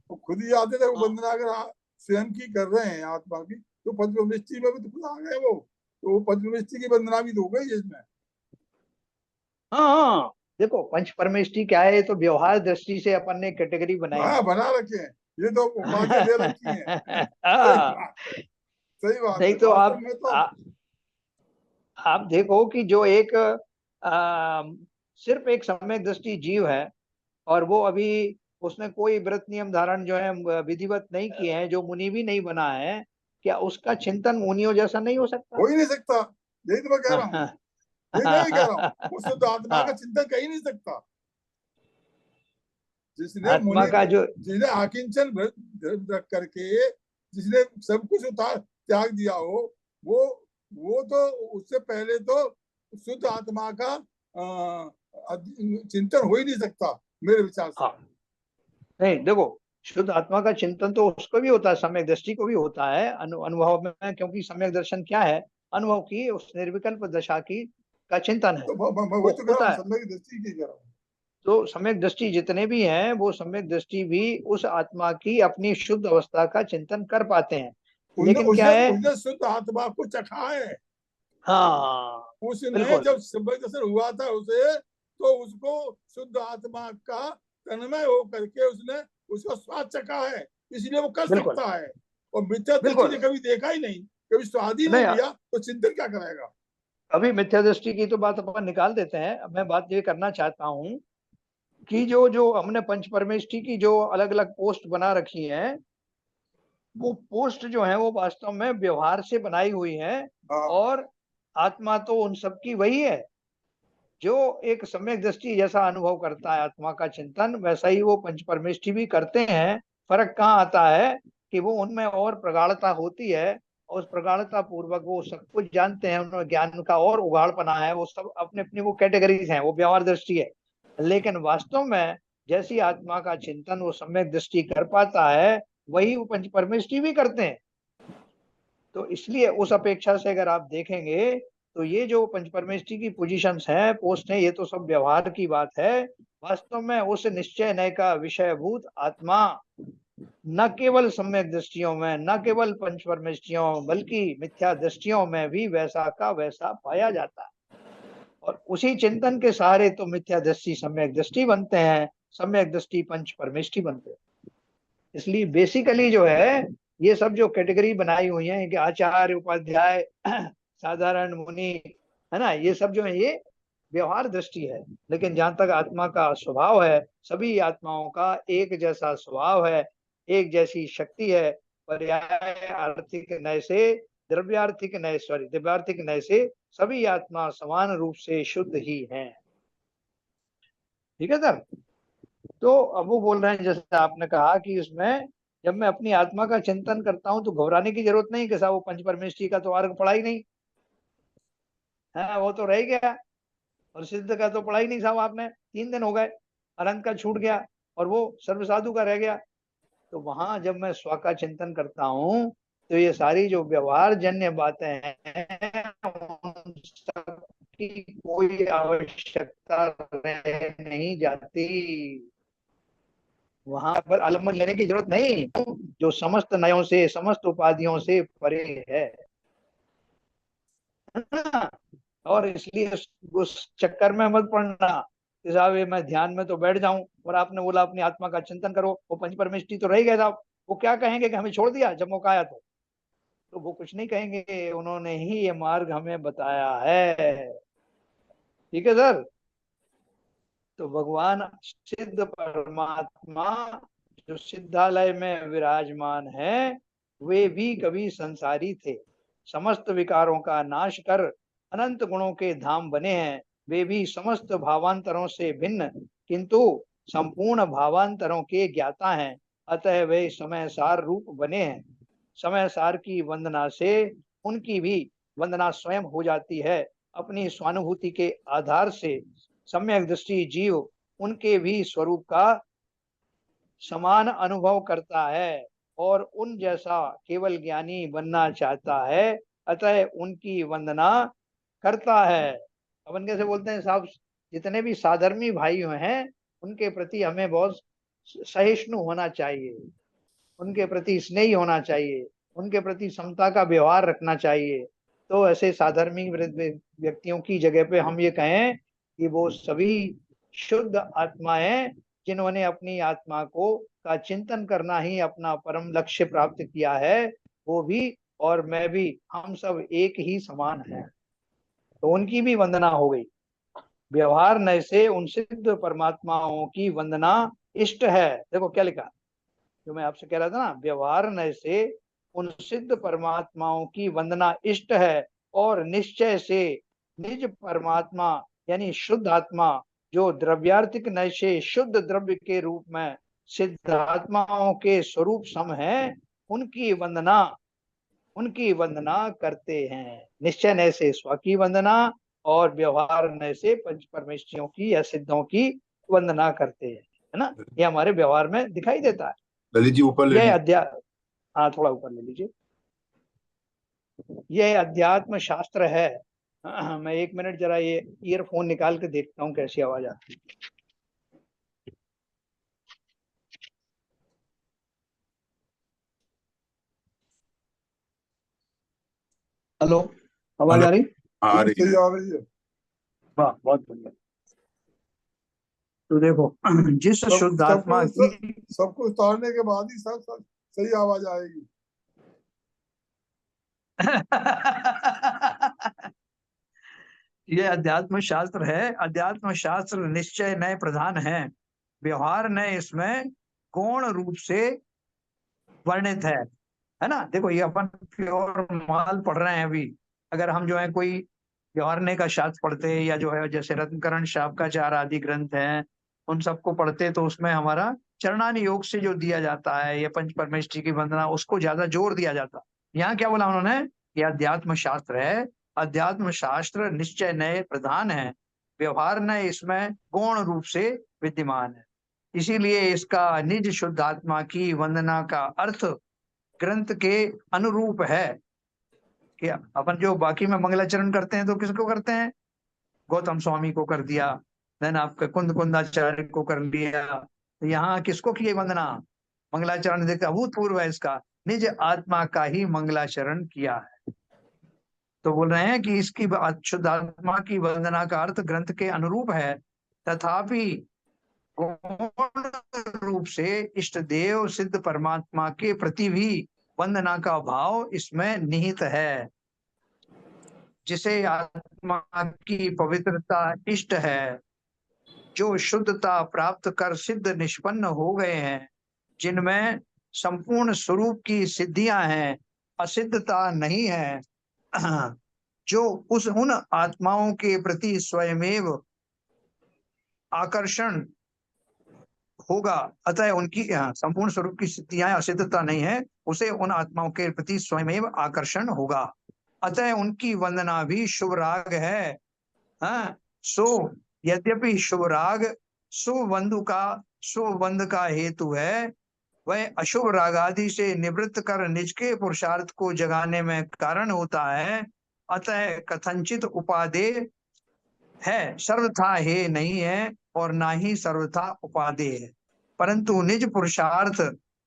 तो खुद ही आते थे वो वंदना अगर स्वयं की कर रहे हैं आत्मा की, तो पंचपरमेष्ठी में भी तो खुद आ गए वो, तो पंचपरमेष्ठी की वंदना भी तो हो गई इसमें। हाँ, देखो पंच परमेष्ठी क्या है, तो व्यवहार दृष्टि से अपन ने कैटेगरी बनाई है। बना रखे हैं, ये तो उपाधियां दे रखी हैं। सही बात नहीं है, तो वास्तव आप में तो आप देखो कि जो एक आ, सिर्फ एक सम्यक दृष्टि जीव है, और वो अभी उसने कोई व्रत नियम धारण जो है विधिवत नहीं किए हैं, जो मुनि भी नहीं बना है, क्या उसका चिंतन मुनियों जैसा नहीं हो सकता? हो ही नहीं सकता, यही तो मैं कह रहा हूँ, यही मैं कह रहा हूँ, वो शुद्ध आत्मा का चिंतन कर ही नहीं सकता। जिसने आत्मा मुनि, का जो जिसने आकिंचन रख करके जिसने सब कुछ उतार त्याग दिया हो, वो तो उससे पहले तो शुद्ध आत्मा का चिंतन हो ही नहीं सकता मेरे विचार से। हाँ, नहीं देखो, शुद्ध आत्मा का चिंतन तो उसको भी होता है, सम्यक दृष्टि को भी होता है अनुभव में, क्योंकि सम्यक दर्शन क्या है? अनुभव की उस निर्विकल्प दशा की का चिंतन है, तो मैं वो वही तो कह रहा होता हूँ, है। सम्यक दृष्टि की कह रहा हूँ। तो सम्यक दृष्टि जितने भी हैं, वो सम्यक दृष्टि भी उस आत्मा की अपनी शुद्ध अवस्था का चिंतन कर पाते हैं, लेकिन क्या उसने है? उसने शुद्ध आत्मा को चखा है। हाँ, उसने बिल्कुल जब सम्यक दर्शन हुआ था उसे, तो उसको शुद्ध आत्मा का तन्मय हो करके उसने उसका स्वाद चखा है, इसलिए वो कर बिल्कुल सकता है। और मिथ्या दृष्टि ने बिल्कुल। कभी देखा ही नहीं, कभी स्वाद ही नहीं नहीं, लिया, तो चिंतन क्या करेगा। अभी मिथ्या दृष्टि की तो बात अपन निकाल देते हैं। अब मैं बात ये करना चाहता हूँ कि जो जो हमने पंच परमेष्ठी की जो अलग अलग पोस्ट बना रखी हैं, वो पोस्ट जो है वो वास्तव में व्यवहार से बनाई हुई है, हाँ और आत्मा तो उन सबकी वही है। जो एक सम्यक दृष्टि जैसा अनुभव करता है आत्मा का चिंतन, वैसा ही वो पंच परमेष्ठी भी करते हैं। फर्क कहाँ आता है कि वो उनमें और प्रगाढ़ता होती है, और उस प्रगाढ़ता पूर्वक वो सब कुछ जानते हैं, उन्होंने ज्ञान का और उगाड़पना है, वो सब अपने अपनी वो कैटेगरीज हैं, वो व्यवहार दृष्टि है। लेकिन वास्तव में जैसी आत्मा का चिंतन वो सम्यक दृष्टि कर पाता है, वही वो पंच परमेष्ठी भी करते हैं। तो इसलिए उस अपेक्षा से अगर आप देखेंगे, तो ये जो पंच परमेष्ठी की पोजीशंस हैं, पोस्ट है, ये तो सब व्यवहार की बात है। वास्तव में उस निश्चय नय का विषयभूत आत्मा न केवल सम्यक दृष्टियों में, न केवल पंच परमेष्ठियों, बल्कि मिथ्या दृष्टियों में भी वैसा का वैसा पाया जाता है। और उसी चिंतन के सहारे तो मिथ्या दृष्टि सम्यक दृष्टि बनते हैं, सम्यक दृष्टि पंच परमेष्ठी बनते हैं। इसलिए बेसिकली जो है, ये सब जो कैटेगरी बनाई हुई है कि आचार्य, उपाध्याय, साधारण मुनि, है ना, ये सब जो है ये व्यवहार दृष्टि है। लेकिन जहां तक आत्मा का स्वभाव है, सभी आत्माओं का एक जैसा स्वभाव है, एक जैसी शक्ति है। पर्याय आर्थिक नय से द्रव्यार्थिक नय, सॉरी, द्रव्यार्थिक नय से सभी आत्मा समान रूप से शुद्ध ही हैं। ठीक है सर? तो अब वो बोल रहे हैं, जैसे आपने कहा कि उसमें जब मैं अपनी आत्मा का चिंतन करता हूं तो घबराने की जरूरत नहीं कि साहब वो पंच परमेष्ठी का तो अर्घ पड़ा ही नहीं है, वो तो रह गया। और सिद्ध का तो पढ़ा ही नहीं साहब, आपने 3 दिन हो गए, अनंत का छूट गया, और वो सर्व साधु का रह गया। तो वहां जब मैं स्व का चिंतन करता हूँ, तो ये सारी जो व्यवहार जन्य बातें हैं, उन सबकी कोई आवश्यकता रह नहीं जाती। वहां पर आलम्बन लेने की जरूरत नहीं, जो समस्त नयों से, समस्त उपाधियों से परे है ना? और इसलिए उस चक्कर में मत पड़ना कि साहब ये मैं ध्यान में तो बैठ जाऊं, और आपने बोला अपनी आत्मा का चिंतन करो, वो पंच परमेष्ठी तो रह गए साहब, वो क्या कहेंगे कि हमें छोड़ दिया जब मौका आया तो वो कुछ नहीं कहेंगे, उन्होंने ही ये मार्ग हमें बताया है। ठीक है सर? तो भगवान सिद्ध परमात्मा जो सिद्धालय में विराजमान है, वे भी कभी संसारी थे, समस्त विकारों का नाश कर अनंत गुणों के धाम बने हैं। वे भी समस्त भावांतरों से भिन्न, किंतु संपूर्ण भावांतरों के ज्ञाता हैं, अतः वे समय सार रूप बने हैं। समय सार की वंदना से उनकी भी वंदना स्वयं हो जाती है। अपनी स्वानुभूति के आधार से सम्यक दृष्टि जीव उनके भी स्वरूप का समान अनुभव करता है, और उन जैसा केवल ज्ञानी बनना चाहता है, अतः उनकी वंदना करता है। अपन कैसे बोलते हैं साहब, जितने भी साधर्मी भाई हैं, उनके प्रति हमें बहुत सहिष्णु होना चाहिए, उनके प्रति स्नेही होना चाहिए, उनके प्रति समता का व्यवहार रखना चाहिए। तो ऐसे साधर्मिक व्यक्तियों की जगह पे हम ये कहें कि वो सभी शुद्ध आत्माएं जिन्होंने अपनी आत्मा को का चिंतन करना ही अपना परम लक्ष्य प्राप्त किया है, वो भी और मैं भी, हम सब एक ही समान हैं। तो उनकी भी वंदना हो गई। व्यवहार नय से उन सिद्ध परमात्माओं की वंदना इष्ट है। देखो क्या लिखा, जो मैं आपसे कह रहा था ना, व्यवहार नय से उन सिद्ध परमात्माओं की वंदना इष्ट है, और निश्चय से निज परमात्मा यानी शुद्ध आत्मा जो द्रव्यार्थिक नय से शुद्ध द्रव्य के रूप में सिद्धात्माओं के स्वरूप सम है, उनकी वंदना करते हैं। निश्चय नय से स्व की वंदना और व्यवहार नय से पंच परमेष्ठियों की या सिद्धों की वंदना करते हैं, है ना। ये हमारे व्यवहार में दिखाई देता है। ललित जी ऊपर ले यह लीजिए। अध्यात्म, हाँ थोड़ा ऊपर ले लीजिए। यह अध्यात्म शास्त्र है। मैं 1 मिनट जरा ये ईयरफोन निकाल के देखता हूँ कैसी आवाज आती है। हेलो, आवाज हेलो, आ रही? आ रही सही है। आ रही है। वाह, बहुत बढ़िया। तो देखो, जिस शुद्ध आत्मा की सब कुछ उतारने के बाद ही सब सही आवाज आएगी। ये अध्यात्म शास्त्र है। अध्यात्म शास्त्र निश्चय नय प्रधान है, व्यवहार नय इसमें गौण रूप से वर्णित है ना। देखो ये अपन प्योर माल पढ़ रहे हैं अभी। अगर हम जो है कोई व्यवहारने का शास्त्र पढ़ते या जो है जैसे रत्नकरण शाब्काचार आदि ग्रंथ हैं उन सबको पढ़ते, तो उसमें हमारा चरणानि योग से जो दिया जाता है, ये पंच परमेष्ठी की वंदना, उसको ज्यादा जोर दिया जाता। यहाँ क्या बोला उन्होंने, ये अध्यात्म शास्त्र है। अध्यात्म शास्त्र निश्चय नय प्रधान है, व्यवहार नय इसमें गौण रूप से विद्यमान है। इसीलिए इसका निज शुद्ध आत्मा की वंदना का अर्थ ग्रंथ के अनुरूप है। कि अपन जो बाकी में मंगलाचरण करते हैं तो किसको करते हैं, गौतम स्वामी को कर दिया, देन आपके कुंद कुंदाचार्य को कर लिया। तो यहाँ किसको किए वंदना, मंगलाचरण देखते अभूतपूर्व है इसका, निज आत्मा का ही मंगलाचरण किया है। तो बोल रहे हैं कि इसकी शुद्ध आत्मा की वंदना का अर्थ ग्रंथ के अनुरूप है, तथापि गौण रूप से इष्ट देव सिद्ध परमात्मा के प्रति भी वंदना का भाव इसमें निहित है। जिसे आत्मा की पवित्रता इष्ट है, जो शुद्धता प्राप्त कर सिद्ध निष्पन्न हो गए हैं, जिनमें संपूर्ण स्वरूप की सिद्धियां हैं, असिद्धता नहीं है, जो उन आत्माओं के प्रति स्वयमेव आकर्षण होगा, अतः उनकी संपूर्ण स्वरूप की सिद्धियां असिद्धता नहीं है, उसे उन आत्माओं के प्रति स्वयमेव आकर्षण होगा, अतः उनकी वंदना भी शुभ राग है। हाँ, सो यद्यपि शुभ राग सुबंध का हेतु है, वह अशुभ राग आदि से निवृत्त कर निज के पुरुषार्थ को जगाने में कारण होता है, अतः कथनचित उपादेय है, सर्वथा हे नहीं है और ना ही सर्वथा उपादेय है। परंतु निज पुरुषार्थ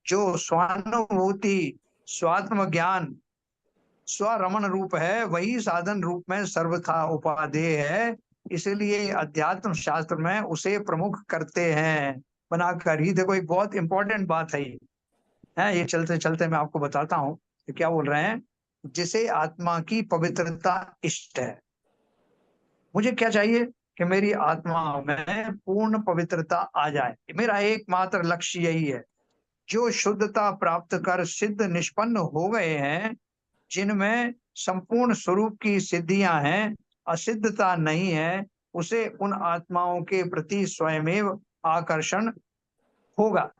जो स्वानुभूति स्वात्म ज्ञान स्वरमण रूप है, वही साधन रूप में सर्वथा उपादेय है। इसलिए अध्यात्म शास्त्र में उसे प्रमुख करते हैं बनाकर ही। देखो एक बहुत इंपॉर्टेंट बात है ये चलते चलते मैं आपको बताता हूँ कि क्या बोल रहे हैं। जिसे आत्मा की पवित्रता इष्ट है, मुझे क्या चाहिए कि मेरी आत्मा में पूर्ण पवित्रता आ जाए, मेरा एकमात्र लक्ष्य यही है। जो शुद्धता प्राप्त कर सिद्ध निष्पन्न हो गए हैं, जिनमें संपूर्ण स्वरूप की सिद्धियां हैं, असिद्धता नहीं है, उसे उन आत्माओं के प्रति स्वयमेव आकर्षण होगा,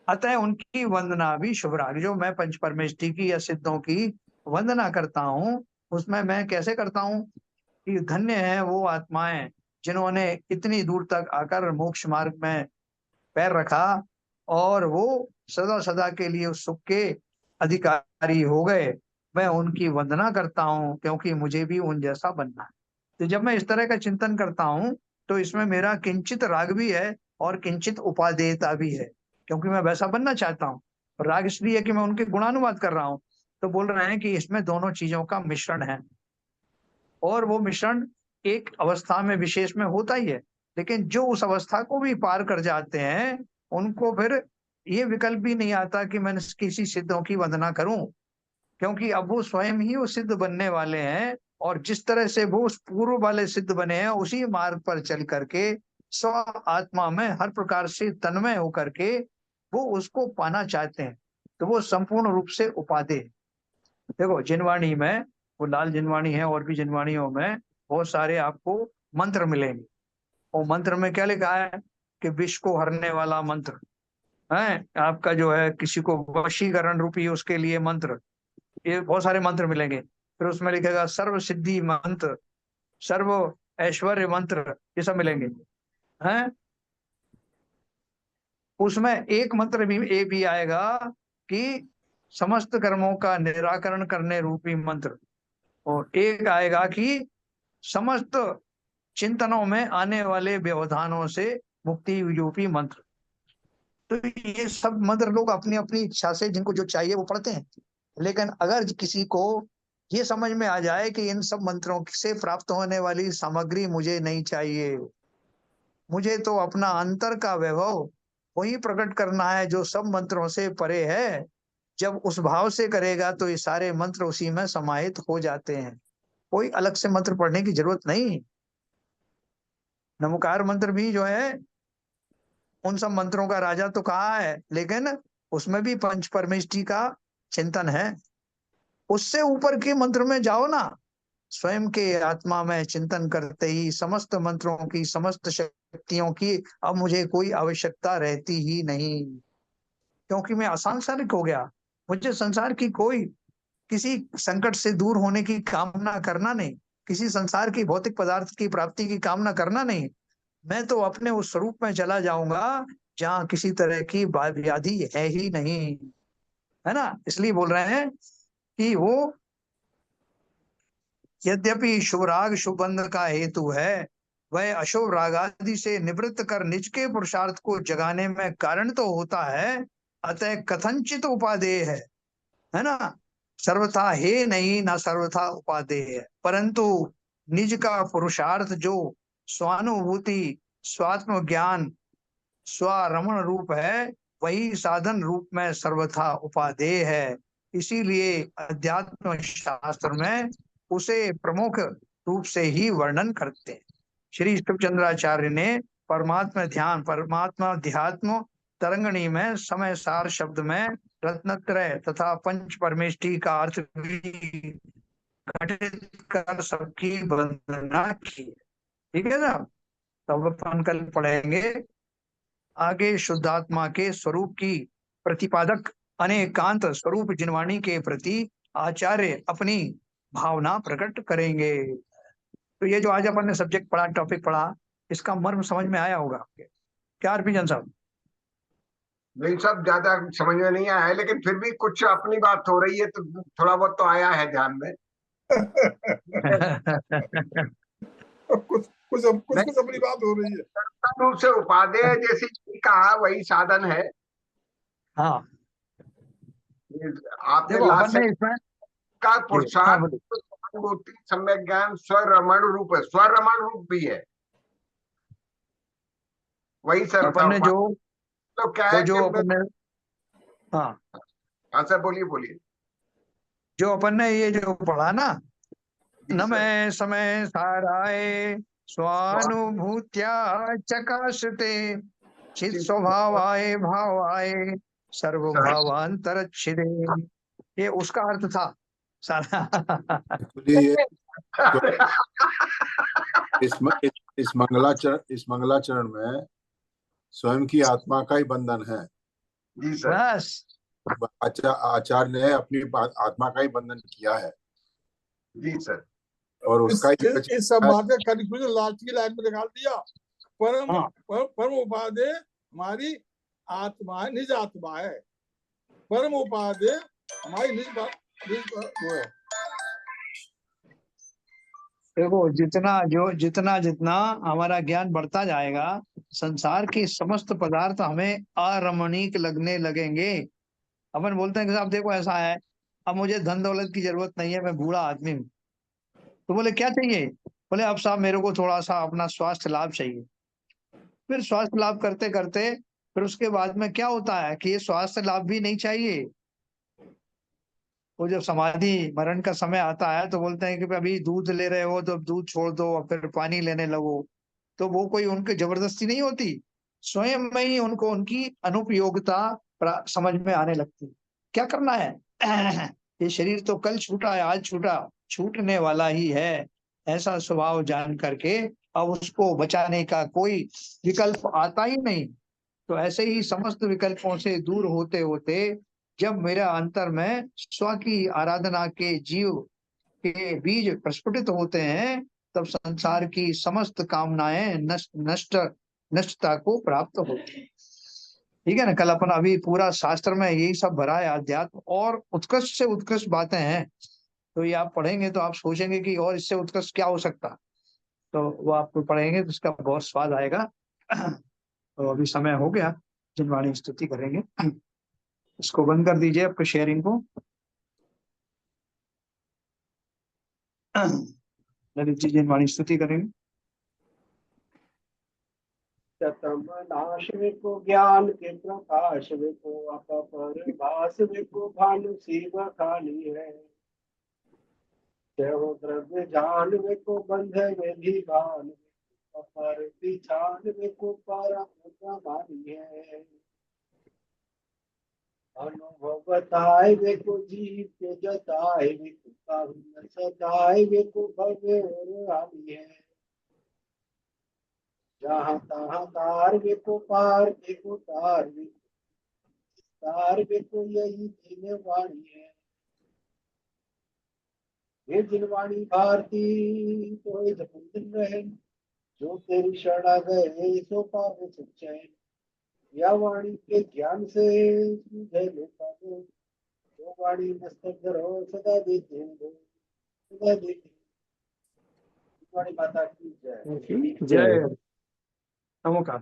अतः उनकी वंदना भी शुभ राग। जो मैं पंच परमेष्ठी की या सिद्धों की वंदना करता हूँ, उसमें मैं कैसे करता हूँ कि धन्य है वो आत्माएं जिन्होंने इतनी दूर तक आकर मोक्ष मार्ग में पैर रखा और वो सदा सदा के लिए उस सुख के अधिकारी हो गए। मैं उनकी वंदना करता हूँ क्योंकि मुझे भी उन जैसा बनना है। तो जब मैं इस तरह का चिंतन करता हूँ तो इसमें मेरा किंचित राग भी है और किंचित उपादेयता भी है, क्योंकि मैं वैसा बनना चाहता हूँ। राग इसलिए है कि मैं उनके गुणानुवाद कर रहा हूँ। तो बोल रहे हैं कि इसमें दोनों चीजों का मिश्रण है, और वो मिश्रण एक अवस्था में विशेष में होता ही है। लेकिन जो उस अवस्था को भी पार कर जाते हैं, उनको फिर ये विकल्प भी नहीं आता कि मैं किसी सिद्धों की वंदना करूं, क्योंकि अब वो स्वयं ही वो सिद्ध बनने वाले हैं, और जिस तरह से वो उस पूर्व वाले सिद्ध बने हैं, उसी मार्ग पर चल करके स्व आत्मा में हर प्रकार से तन्मय होकर के वो उसको पाना चाहते हैं। तो वो संपूर्ण रूप से उपादेय। देखो जिनवाणी में, वो लाल जिनवाणी है, और भी जिनवाणियों में बहुत सारे आपको मंत्र मिलेंगे। और मंत्र में क्या लिखा है कि विष को हरने वाला मंत्र है आपका, जो है किसी को वशीकरण रूपी उसके लिए मंत्र, ये बहुत सारे मंत्र मिलेंगे। फिर उसमें लिखेगा सर्व सिद्धि मंत्र, सर्व ऐश्वर्य मंत्र, ये सब मिलेंगे हैं। उसमें एक मंत्र भी ये भी आएगा कि समस्त कर्मों का निराकरण करने रूपी मंत्र, और एक आएगा कि समस्त चिंतनों में आने वाले व्यवधानों से मुक्ति रूपी मंत्र। तो ये सब मंत्र लोग अपनी अपनी इच्छा से जिनको जो चाहिए वो पढ़ते हैं। लेकिन अगर किसी को ये समझ में आ जाए कि इन सब मंत्रों से प्राप्त होने वाली सामग्री मुझे नहीं चाहिए, मुझे तो अपना अंतर का वैभव वही प्रकट करना है जो सब मंत्रों से परे है, जब उस भाव से करेगा तो ये सारे मंत्र उसी में समाहित हो जाते हैं। कोई अलग से मंत्र पढ़ने की जरूरत नहीं। नमोकार मंत्र भी जो है उन सब मंत्रों का राजा तो कहा है, लेकिन उसमें भी पंच परमेष्टि का चिंतन है। उससे ऊपर के मंत्र में जाओ ना, स्वयं के आत्मा में चिंतन करते ही समस्त मंत्रों की, समस्त शक्तियों की अब मुझे कोई आवश्यकता रहती ही नहीं, क्योंकि मैं असंसारिक हो गया। मुझे संसार की कोई, किसी संकट से दूर होने की कामना करना नहीं, किसी संसार की भौतिक पदार्थ की प्राप्ति की कामना करना नहीं। मैं तो अपने उस स्वरूप में चला जाऊंगा जहां किसी तरह की व्याधि है ही नहीं, है ना। इसलिए बोल रहे हैं कि वो यद्यपि शुभ राग शुभ बंध का हेतु है, वह अशुभ राग आदि से निवृत्त कर निज के पुरुषार्थ को जगाने में कारण तो होता है, अतः कथनचित उपादेय है ना। सर्वथा हे नहीं, ना सर्वथा उपादेय है, परंतु निज का पुरुषार्थ जो स्वानुभूति, स्वात्म ज्ञान, स्वरमण रूप है, वही साधन रूप में सर्वथा उपादेय है। इसीलिए अध्यात्म शास्त्र में उसे प्रमुख रूप से ही वर्णन करते हैं। श्री शिवचंद्राचार्य ने परमात्मा ध्यान, परमात्मा ध्यात्म तरंगणी में समय सार शब्द में रत्नत्रय तथा पंच परमेष्टि का अर्थ भी घटित कर सबकी वंदना की। ठीक है ना। तब अपन कल पढ़ेंगे आगे शुद्धात्मा के स्वरूप की प्रतिपादक अनेकांत स्वरूप जिनवाणी के प्रति आचार्य अपनी भावना प्रकट करेंगे। तो ये जो आज अपन ने सब्जेक्ट पढ़ा, टॉपिक पढ़ा, इसका मर्म समझ में आया होगा आपके, क्या अर्पिजन साहब? नहीं, सब ज्यादा समझ में नहीं आया है, लेकिन फिर भी कुछ अपनी बात हो रही है तो थोड़ा बहुत तो आया है ध्यान में। कुछ कुछ अपनी बात हो रही है। रूप से उपादेय जैसे कहा वही साधन है। हाँ आपने देखो अपन ने इसमें का पुरुषार्थ सम्यक ज्ञान स्वरमण रूप है, स्वरमण रूप भी है, वही सर अपन ने जो तो क्या है जो कि अपन ने, हाँ सर बोलिए बोलिए। जो अपन ने ये जो पढ़ा ना, नमः समय साराय स्वानुभूत्या चकाशते चित स्वभावाय भावाय सर्वभावांतरच्छिदे, ये उसका अर्थ था सारा। ये इस मंगलाचरण में स्वयं की आत्मा का ही बंधन है। जी सर। बस आचार्य ने अपनी आत्मा का ही बंधन किया है। जी सर। और उसका इस संवाद का कंक्लूजन लास्ट की लाइन में निकाल दिया। परम उपादेय हमारी आत्मा, निज आत्मा है। परम उपादेय हमारी निज वो है। देखो, जितना जितना हमारा ज्ञान बढ़ता जाएगा, संसार के समस्त पदार्थ हमें अरमणीक लगने लगेंगे। अपन बोलते हैं कि साहब देखो ऐसा है, अब मुझे धन दौलत की जरूरत नहीं है, मैं बूढ़ा आदमी हूँ। तो बोले क्या चाहिए? बोले अब साहब मेरे को थोड़ा सा अपना स्वास्थ्य लाभ चाहिए। फिर स्वास्थ्य लाभ करते करते फिर उसके बाद में क्या होता है कि ये स्वास्थ्य लाभ भी नहीं चाहिए। वो जब समाधि मरण का समय आता है तो बोलते हैं कि अभी दूध ले रहे हो तो अब दूध छोड़ दो और फिर पानी लेने लगो। तो वो कोई उनकी जबरदस्ती नहीं होती, स्वयं में ही उनको उनकी अनुपयोगिता समझ में आने लगती। क्या करना है? ये शरीर तो कल छूटा है, आज छूटा, छूटने वाला ही है, ऐसा स्वभाव जान करके अब उसको बचाने का कोई विकल्प आता ही नहीं। तो ऐसे ही समस्त विकल्पों से दूर होते होते जब मेरा अंतर में स्व की आराधना के जीव के बीज प्रस्फुटित होते हैं, तब संसार की समस्त कामनाएं नष्टता को प्राप्त होती है। ठीक है ना? कल अपन अभी पूरा शास्त्र में यही सब भरा है, अध्यात्म और उत्कृष्ट से उत्कृष्ट बातें हैं। तो ये आप पढ़ेंगे तो आप सोचेंगे कि और इससे उत्कृष्ट क्या हो सकता। तो वो आप पढ़ेंगे तो इसका बहुत स्वाद आएगा। तो अभी समय हो गया, जिनवाणी स्तुति करेंगे। इसको बंद कर दीजिए आपके शेयरिंग को। ललित जी जिनवाणी स्तुति करेंगे। तम नाश को ज्ञान के प्रकाश को अपर भास को भानु शिव खाली है। जय हो द्रव्य जान को बंध विधि भान अपर पिछान को पारा मानी है। अनुभव बताए वे को जीव के जताए वे को कारुण्य सताए वे को भव्य और आनी है। जहाँ तहाँ तार वे को पार वे को तार वे को यही जीने वाणी है। ये जिनवाणी भारती तो दिन रहे, जो तेरी शरणा गए सो पावे सच्चाई। या वाणी के ज्ञान से सूझे लेता दो, जो वाणी मस्तक धरो सदा देते दो, सदा देते। वाणी माता की जय। जय नमोकार।